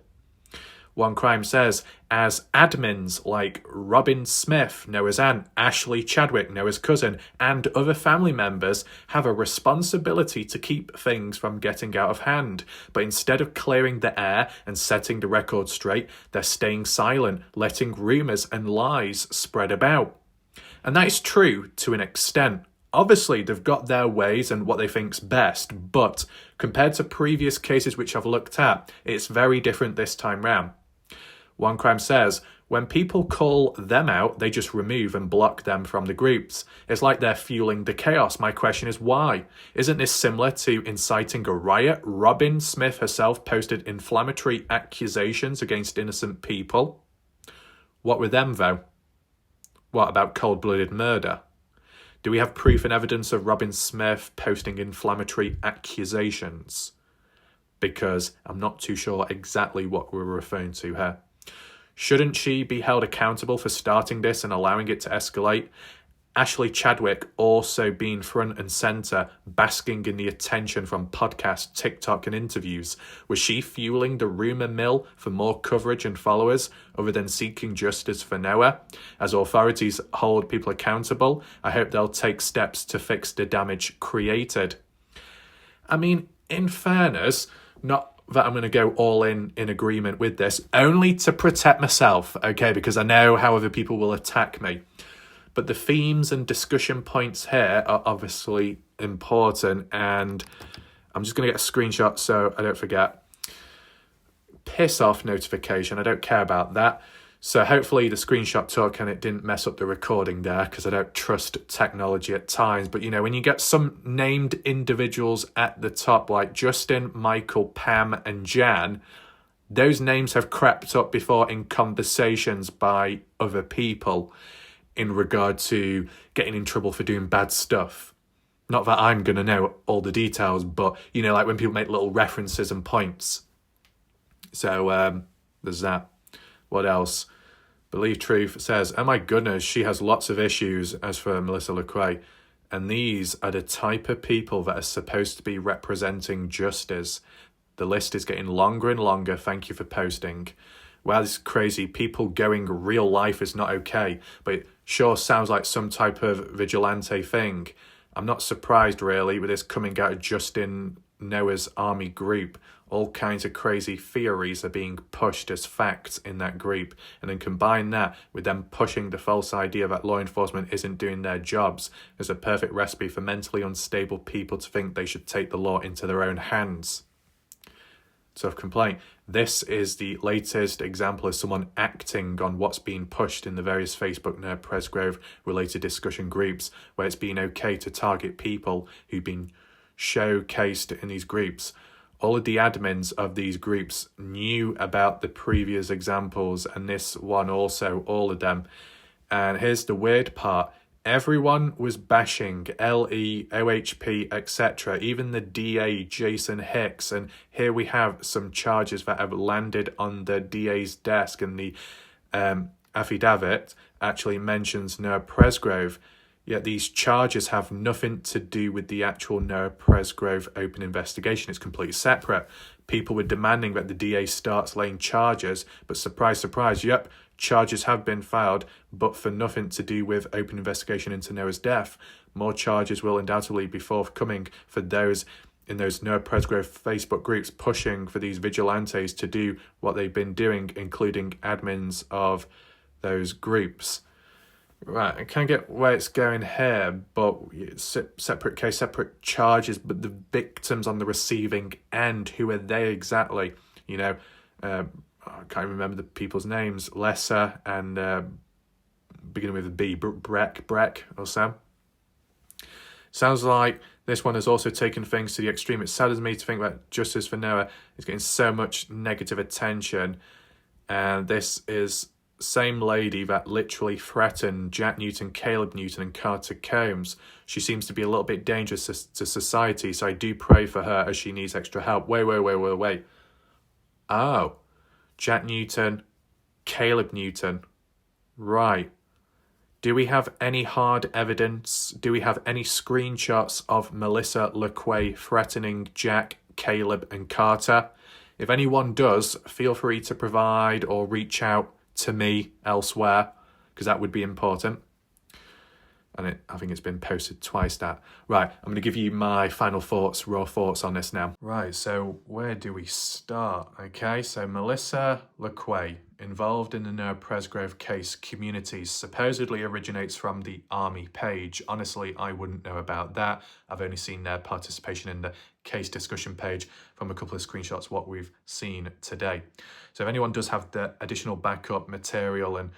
One Crime says, as admins like Robin Smith, Noah's aunt, Ashley Chadwick, Noah's cousin, and other family members have a responsibility to keep things from getting out of hand. But instead of clearing the air and setting the record straight, they're staying silent, letting rumours and lies spread about. And that is true to an extent. Obviously, they've got their ways and what they think's best, but compared to previous cases which I've looked at, it's very different this time round. One Crime says, when people call them out, they just remove and block them from the groups. It's like they're fueling the chaos. My question is why? Isn't this similar to inciting a riot? Robin Smith herself posted inflammatory accusations against innocent people. What with them, though? What about cold-blooded murder? Do we have proof and evidence of Robin Smith posting inflammatory accusations? Because I'm not too sure exactly what we're referring to here. Shouldn't she be held accountable for starting this and allowing it to escalate? Ashley Chadwick also being front and centre, basking in the attention from podcasts, TikTok and interviews. Was she fueling the rumour mill for more coverage and followers other than seeking justice for Noah? As authorities hold people accountable, I hope they'll take steps to fix the damage created. I mean, in fairness, not that I'm going to go all in agreement with this, only to protect myself, okay, because I know how other people will attack me. But the themes and discussion points here are obviously important, and I'm just going to get a screenshot so I don't forget. Piss off notification, I don't care about that. So hopefully the screenshot took and it didn't mess up the recording there, because I don't trust technology at times. But, you know, when you get some named individuals at the top like Justin, Michael, Pam and Jan, those names have crept up before in conversations by other people in regard to getting in trouble for doing bad stuff. Not that I'm going to know all the details, but, you know, like when people make little references and points. So there's that. What else? Believe Truth says, oh my goodness, she has lots of issues as for Melissa LeQuay. And these are the type of people that are supposed to be representing justice. The list is getting longer and longer. Thank you for posting. Wow, this is crazy. People going real life is not okay. But it sure sounds like some type of vigilante thing. I'm not surprised really with this coming out of Justin Noah's army group. All kinds of crazy theories are being pushed as facts in that group. And then combine that with them pushing the false idea that law enforcement isn't doing their jobs as a perfect recipe for mentally unstable people to think they should take the law into their own hands. Self-complaint. This is the latest example of someone acting on what's being pushed in the various Facebook Noah Presgrove related discussion groups, where it's been okay to target people who've been showcased in these groups. All of the admins of these groups knew about the previous examples and this one also, all of them. And here's the weird part. Everyone was bashing LE, OHP, etc. Even the DA, Jason Hicks. And here we have some charges that have landed on the DA's desk. And the affidavit actually mentions Noah Presgrove. Yet these charges have nothing to do with the actual Noah Presgrove open investigation. It's completely separate. People were demanding that the DA starts laying charges, but surprise, surprise, yep, charges have been filed, but for nothing to do with open investigation into Noah's death. More charges will undoubtedly be forthcoming for those in those Noah Presgrove Facebook groups pushing for these vigilantes to do what they've been doing, including admins of those groups. Right, I can't get where it's going here, but separate case, separate charges, but the victims on the receiving end, who are they exactly? You know, I can't remember the people's names, Lesser and beginning with a B, Breck or Sam. Sounds like this one has also taken things to the extreme. It saddens me to think that Justice for Noah is getting so much negative attention, and this is same lady that literally threatened Jack Newton, Caleb Newton and Carter Combs. She seems to be a little bit dangerous to society, so I do pray for her as she needs extra help. Wait. Oh, Jack Newton, Caleb Newton. Right. Do we have any hard evidence? Do we have any screenshots of Melissa LeQuay threatening Jack, Caleb and Carter? If anyone does, feel free to provide or reach out to me elsewhere, because that would be important. and I think it's been posted twice that. Right, I'm going to give you my final thoughts, raw thoughts on this now. Right, so where do we start? Okay, so Melissa LeQuay, involved in the Noah Presgrove case communities, supposedly originates from the Army page. Honestly, I wouldn't know about that. I've only seen their participation in the case discussion page from a couple of screenshots, what we've seen today. So if anyone does have the additional backup material and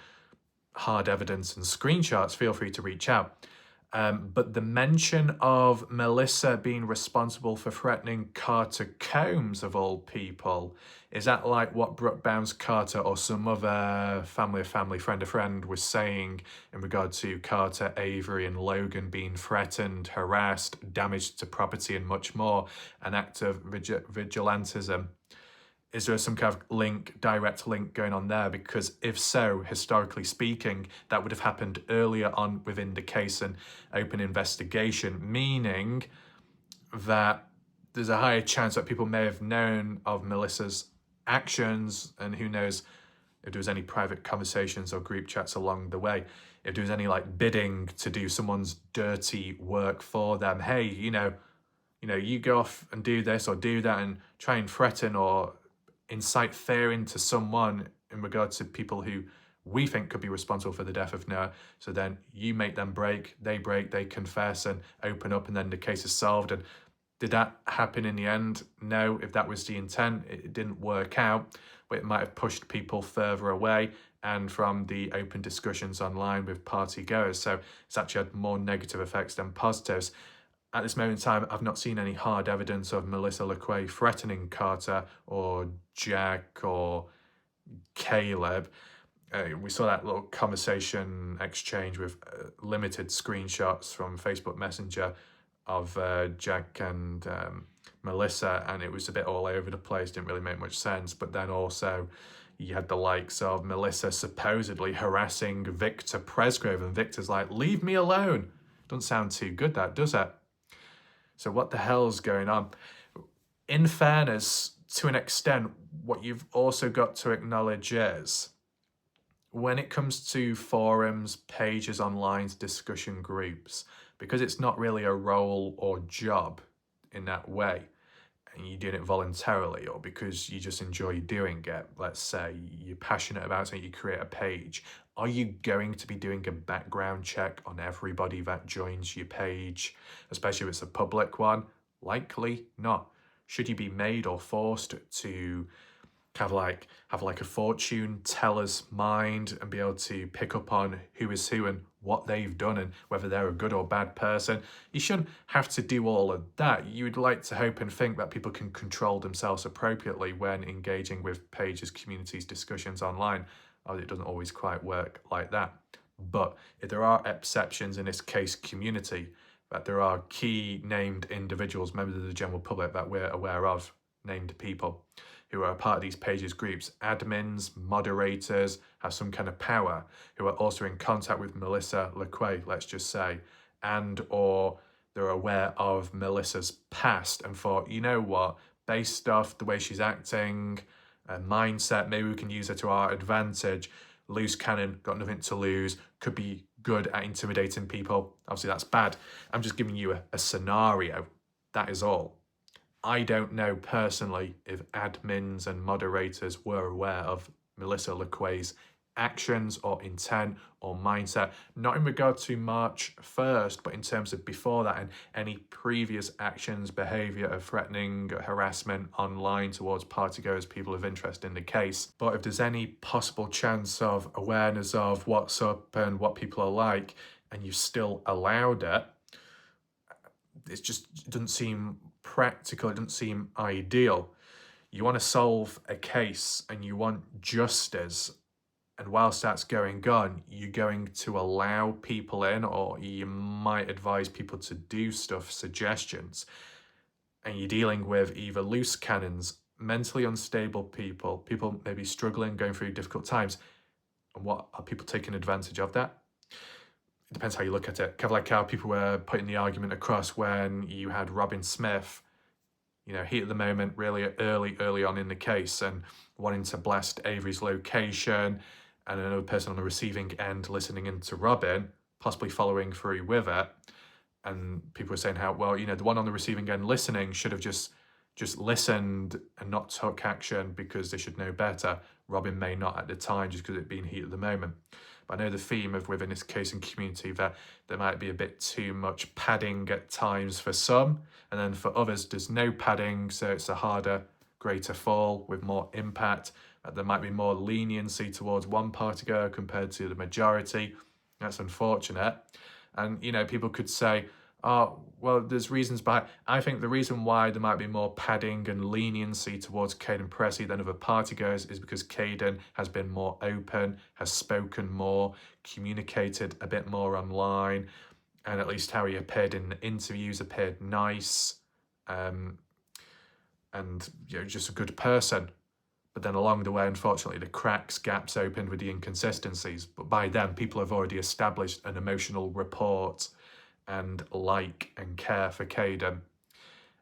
hard evidence and screenshots, feel free to reach out. But the mention of Melissa being responsible for threatening Carter Combs, of all people, is that like what Brooke Bounds Carter or some other family friend of friend was saying in regard to Carter, Avery and Logan being threatened, harassed, damaged to property and much more, an act of vigilantism? Is there some kind of direct link going on there? Because if so, historically speaking, that would have happened earlier on within the case and open investigation, meaning that there's a higher chance that people may have known of Melissa's actions, and who knows if there was any private conversations or group chats along the way, if there was any like bidding to do someone's dirty work for them. Hey, you go off and do this or do that and try and threaten or incite fear into someone in regard to people who we think could be responsible for the death of Noah. So then you make them break, they confess and open up, and then the case is solved. And did that happen in the end? No. If that was the intent, it didn't work out, but it might have pushed people further away and from the open discussions online with party goers. So it's actually had more negative effects than positives. At this moment in time, I've not seen any hard evidence of Melissa LeQuay threatening Carter or Jack or Caleb. We saw that little conversation exchange with limited screenshots from Facebook Messenger of Jack and Melissa, and it was a bit all over the place, didn't really make much sense. But then also you had the likes of Melissa supposedly harassing Victor Presgrove, and Victor's like, leave me alone. Doesn't sound too good, that, does it? So what the hell's going on? In fairness, to an extent, what you've also got to acknowledge is when it comes to forums, pages online, discussion groups, because it's not really a role or job in that way, and you're doing it voluntarily or because you just enjoy doing it, let's say you're passionate about something, you create a page, are you going to be doing a background check on everybody that joins your page, especially if it's a public one? Likely not. Should you be made or forced to have like a fortune teller's mind and be able to pick up on who is who and what they've done and whether they're a good or bad person? You shouldn't have to do all of that. You would like to hope and think that people can control themselves appropriately when engaging with pages, communities, discussions online. It doesn't always quite work like that. But if there are exceptions in this case community, that there are key named individuals, members of the general public that we're aware of, named people who are a part of these pages groups, admins, moderators, have some kind of power, who are also in contact with Melissa LeQuay, let's just say, and or they're aware of Melissa's past and thought, you know what, based off the way she's acting, mindset, maybe we can use her to our advantage. Loose cannon, got nothing to lose, could be good at intimidating people. Obviously that's bad. I'm just giving you a scenario, that is all. I don't know personally if admins and moderators were aware of Melissa LeQuay's actions or intent or mindset, not in regard to March 1st, but in terms of before that and any previous actions, behaviour of threatening, harassment online towards partygoers, people of interest in the case. But if there's any possible chance of awareness of what's up and what people are like, and you've still allowed it, it doesn't seem practical, it doesn't seem ideal. You want to solve a case and you want justice, and whilst that's going on, you're going to allow people in, or you might advise people to do stuff, suggestions, and you're dealing with either loose cannons, mentally unstable people maybe struggling, going through difficult times, and what are people taking advantage of that? It depends how you look at it. Kind of like how people were putting the argument across when you had Robin Smith, heat at the moment, really early on in the case, and wanting to blast Avery's location, and another person on the receiving end listening into Robin, possibly following through with it. And people were saying how, well, you know, the one on the receiving end listening should have just listened and not took action because they should know better. Robin may not at the time just because it'd been heat at the moment. But I know the theme of within this case and community that there might be a bit too much padding at times for some, and then for others there's no padding, so it's a harder, greater fall with more impact. There might be more leniency towards one party-goer compared to the majority. That's unfortunate. And, you know, people could say, oh, well, there's reasons behind. I think the reason why there might be more padding and leniency towards Caden Pressey than other partygoers is because Caden has been more open, has spoken more, communicated a bit more online, and at least how he appeared in the interviews appeared nice, and, you know, just a good person. But then along the way, unfortunately, the cracks, gaps opened with the inconsistencies. But by then, people have already established an emotional rapport and like and care for Caden.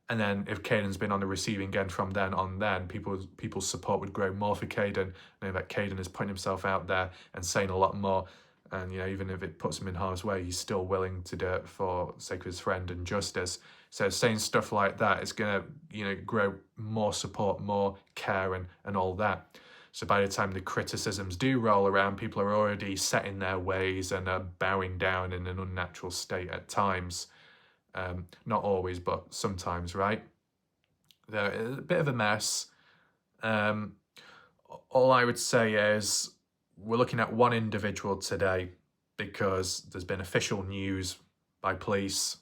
And then if Caden's been on the receiving end from then on, then people's support would grow more for Caden. Know that Caden is putting himself out there and saying a lot more. And, you know, even if it puts him in harm's way, he's still willing to do it for the sake of his friend and justice. So saying stuff like that is going to, you know, grow more support, more care and all that. So by the time the criticisms do roll around, people are already set in their ways and are bowing down in an unnatural state at times. Not always, but sometimes, right? They're a bit of a mess. All I would say is we're looking at one individual today because there's been official news by police,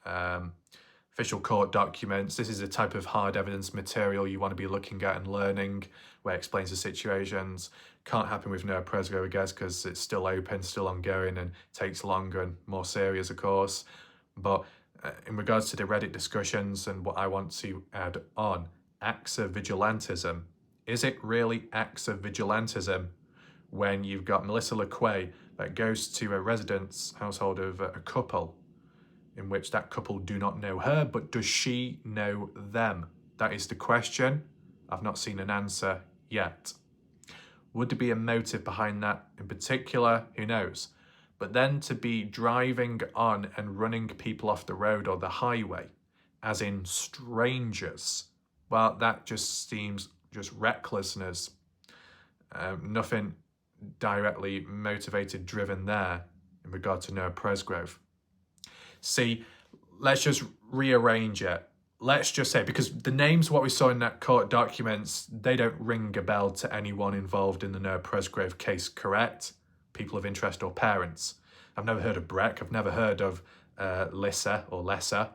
official court documents. This is a type of hard evidence material you want to be looking at and learning, where it explains the situations. Can't happen with Noah Presgrove, I guess, because it's still open, still ongoing, and takes longer and more serious, of course. But in regards to the Reddit discussions and what I want to add on, acts of vigilantism. Is it really acts of vigilantism when you've got Melissa LeQuay that goes to a residence household of a couple, in which that couple do not know her, but does she know them? That is the question. I've not seen an answer yet. Would there be a motive behind that in particular? Who knows? But then to be driving on and running people off the road or the highway, as in strangers, well, that just seems just recklessness. Nothing directly motivated, driven there in regard to Noah Presgrove. See, let's just rearrange it. Let's just say, because the names, what we saw in that court documents, they don't ring a bell to anyone involved in the Noah Presgrove case, correct? People of interest or parents. I've never heard of Breck. I've never heard of Lissa or Lesser.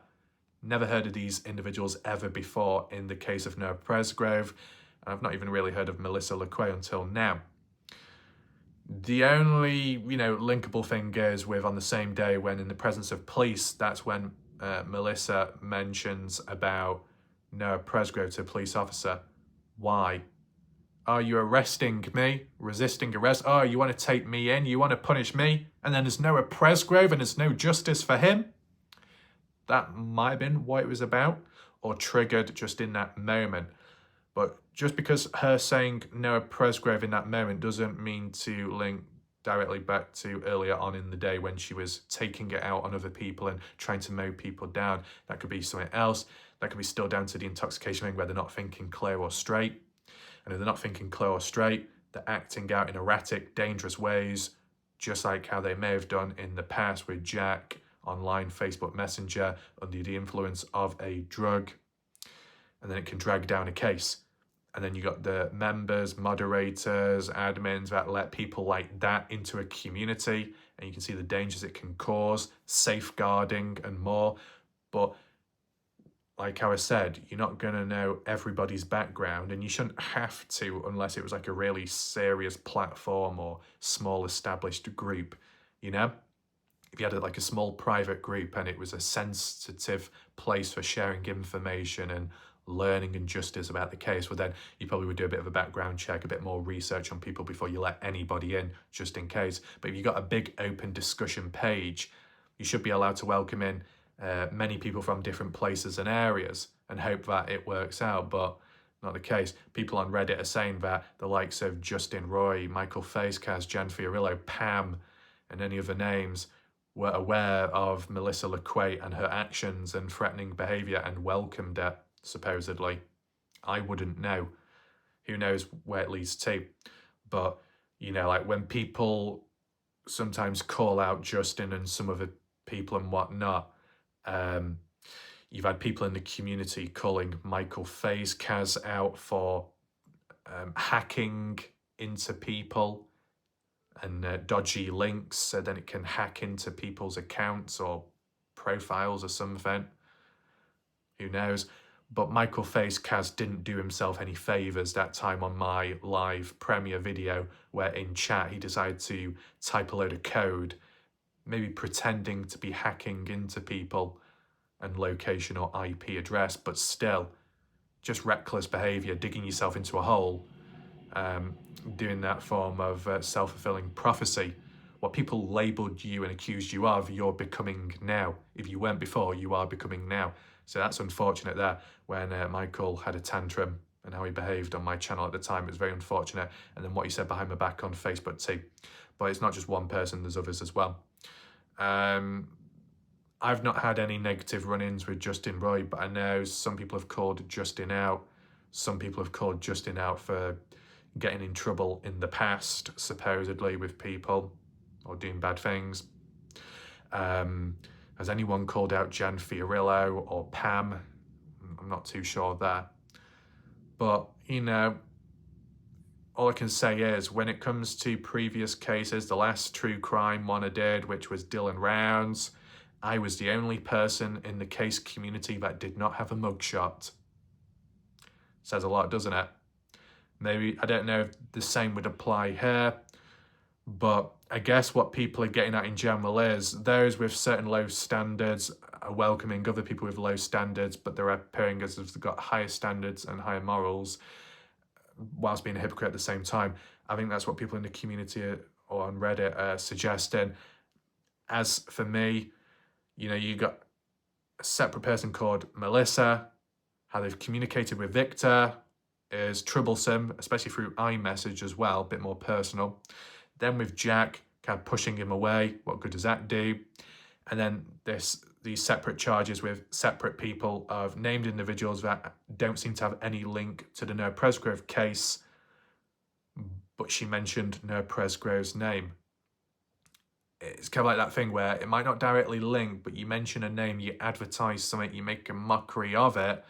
Never heard of these individuals ever before in the case of Noah Presgrove. I've not even really heard of Melissa LeQuay until now. The only, linkable thing is with on the same day when in the presence of police, that's when Melissa mentions about Noah Presgrove to a police officer. Why? Are you arresting me? Resisting arrest? Oh, you want to take me in? You want to punish me? And then there's Noah Presgrove and there's no justice for him? That might have been what it was about, or triggered just in that moment. But just because her saying Noah Presgrove in that moment doesn't mean to link directly back to earlier on in the day when she was taking it out on other people and trying to mow people down. That could be something else. That could be still down to the intoxication thing where they're not thinking clear or straight. And if they're not thinking clear or straight, they're acting out in erratic, dangerous ways, just like how they may have done in the past with Jack, online Facebook Messenger, under the influence of a drug. And then it can drag down a case. And then you got the members, moderators, admins that let people like that into a community, and you can see the dangers it can cause, safeguarding and more. But like how I said, you're not going to know everybody's background, and you shouldn't have to unless it was like a really serious platform or small established group, If you had like a small private group and it was a sensitive place for sharing information and learning and justice about the case, well then you probably would do a bit of a background check, a bit more research on people before you let anybody in, just in case. But if you've got a big open discussion page, you should be allowed to welcome in many people from different places and areas and hope that it works out, but not the case. People on Reddit are saying that the likes of Justin Roy, Michael Facecast, Jen Fiorillo, Pam, and any other names were aware of Melissa LeQuate and her actions and threatening behaviour and welcomed it, supposedly. I wouldn't know. Who knows where it leads to? But, you know, like when people sometimes call out Justin and some other people and whatnot, you've had people in the community calling Michael Fazkaz out for hacking into people and dodgy links, so then it can hack into people's accounts or profiles or something. Who knows? But Michael Fazkaz didn't do himself any favours that time on my live premiere video, where in chat he decided to type a load of code, maybe pretending to be hacking into people and location or IP address, but still just reckless behaviour, digging yourself into a hole, doing that form of self-fulfilling prophecy. What people labelled you and accused you of, you're becoming now. If you weren't before, you are becoming now. So that's unfortunate there, when Michael had a tantrum and how he behaved on my channel at the time. It was very unfortunate. And then what he said behind my back on Facebook too. But it's not just one person, there's others as well. I've not had any negative run-ins with Justin Roy, but I know some people have called Justin out. Some people have called Justin out for getting in trouble in the past, supposedly, with people or doing bad things. Has anyone called out Jan Fiorillo or Pam? I'm not too sure there. But, you know, all I can say is, when it comes to previous cases, the last true crime one I did, which was Dylan Rounds, I was the only person in the case community that did not have a mugshot. Says a lot, doesn't it? Maybe, I don't know if the same would apply here, but I guess what people are getting at in general is those with certain low standards are welcoming other people with low standards, but they're appearing as if they've got higher standards and higher morals, whilst being a hypocrite at the same time. I think that's what people in the community or on Reddit are suggesting. As for me, you know, you got a separate person called Melissa. How they've communicated with Victor is troublesome, especially through iMessage as well, a bit more personal. Then with Jack, kind of pushing him away. What good does that do? And then these separate charges with separate people of named individuals that don't seem to have any link to the Noah Presgrove case, but she mentioned Noah Presgrove's name. It's kind of like that thing where it might not directly link, but you mention a name, you advertise something, you make a mockery of it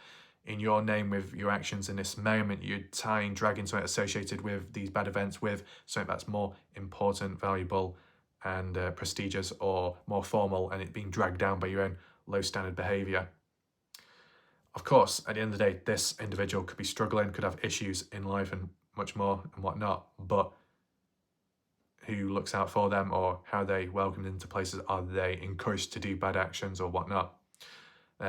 in your name with your actions in this moment. You're tying, dragging something associated with these bad events with something that's more important, valuable, and prestigious or more formal, and it being dragged down by your own low standard behaviour. Of course, at the end of the day, this individual could be struggling, could have issues in life and much more and whatnot, but who looks out for them, or how they welcomed into places? Are they encouraged to do bad actions or whatnot?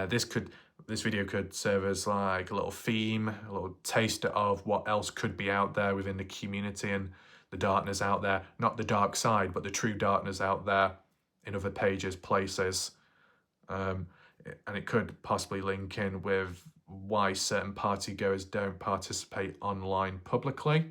This video could serve as like a little theme, a little taster of what else could be out there within the community and the darkness out there. Not the dark side, but the true darkness out there in other pages, places. And it could possibly link in with why certain party goers don't participate online publicly.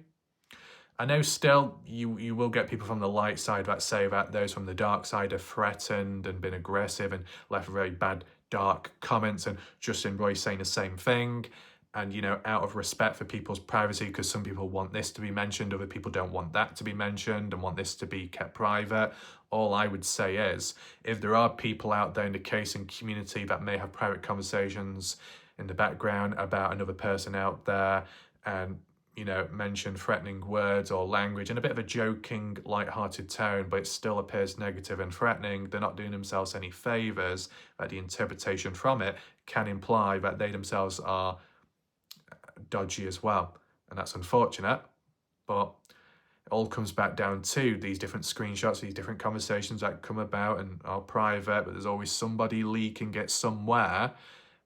I know still you will get people from the light side that say that those from the dark side have threatened and been aggressive and left very bad, dark comments, and Justin Roy saying the same thing. And, you know, out of respect for people's privacy, because some people want this to be mentioned, other people don't want that to be mentioned and want this to be kept private. All I would say is, if there are people out there in the case and community that may have private conversations in the background about another person out there and, you know, mention threatening words or language in a bit of a joking, light-hearted tone, but it still appears negative and threatening, they're not doing themselves any favours. That the interpretation from it can imply that they themselves are dodgy as well. And that's unfortunate, but it all comes back down to these different screenshots, these different conversations that come about and are private, but there's always somebody leaking it somewhere,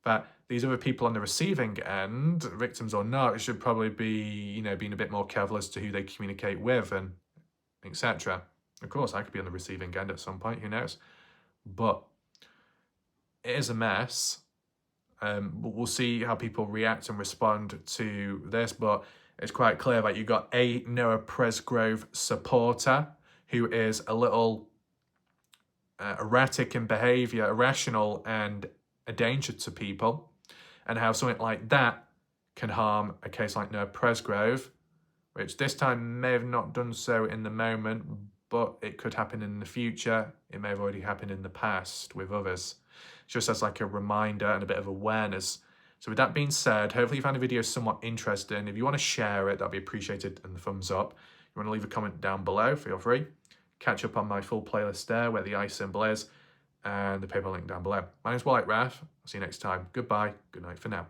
that these other people on the receiving end, victims or not, should probably be, you know, being a bit more careful as to who they communicate with and etc. Of course, I could be on the receiving end at some point, who knows? But it is a mess. We'll see how people react and respond to this, but it's quite clear that you got a Noah Presgrove supporter who is a little erratic in behavior, irrational, and a danger to people, and how something like that can harm a case like Noah Presgrove, which this time may have not done so in the moment, but it could happen in the future. It may have already happened in the past with others. Just as like a reminder and a bit of awareness. So with that being said, hopefully you found the video somewhat interesting. If you want to share it, that'd be appreciated, and the thumbs up. If you want to leave a comment down below, feel free. Catch up on my full playlist there, where the eye symbol is, and the PayPal link down below. My name's White Raf. I'll see you next time. Goodbye. Good night for now.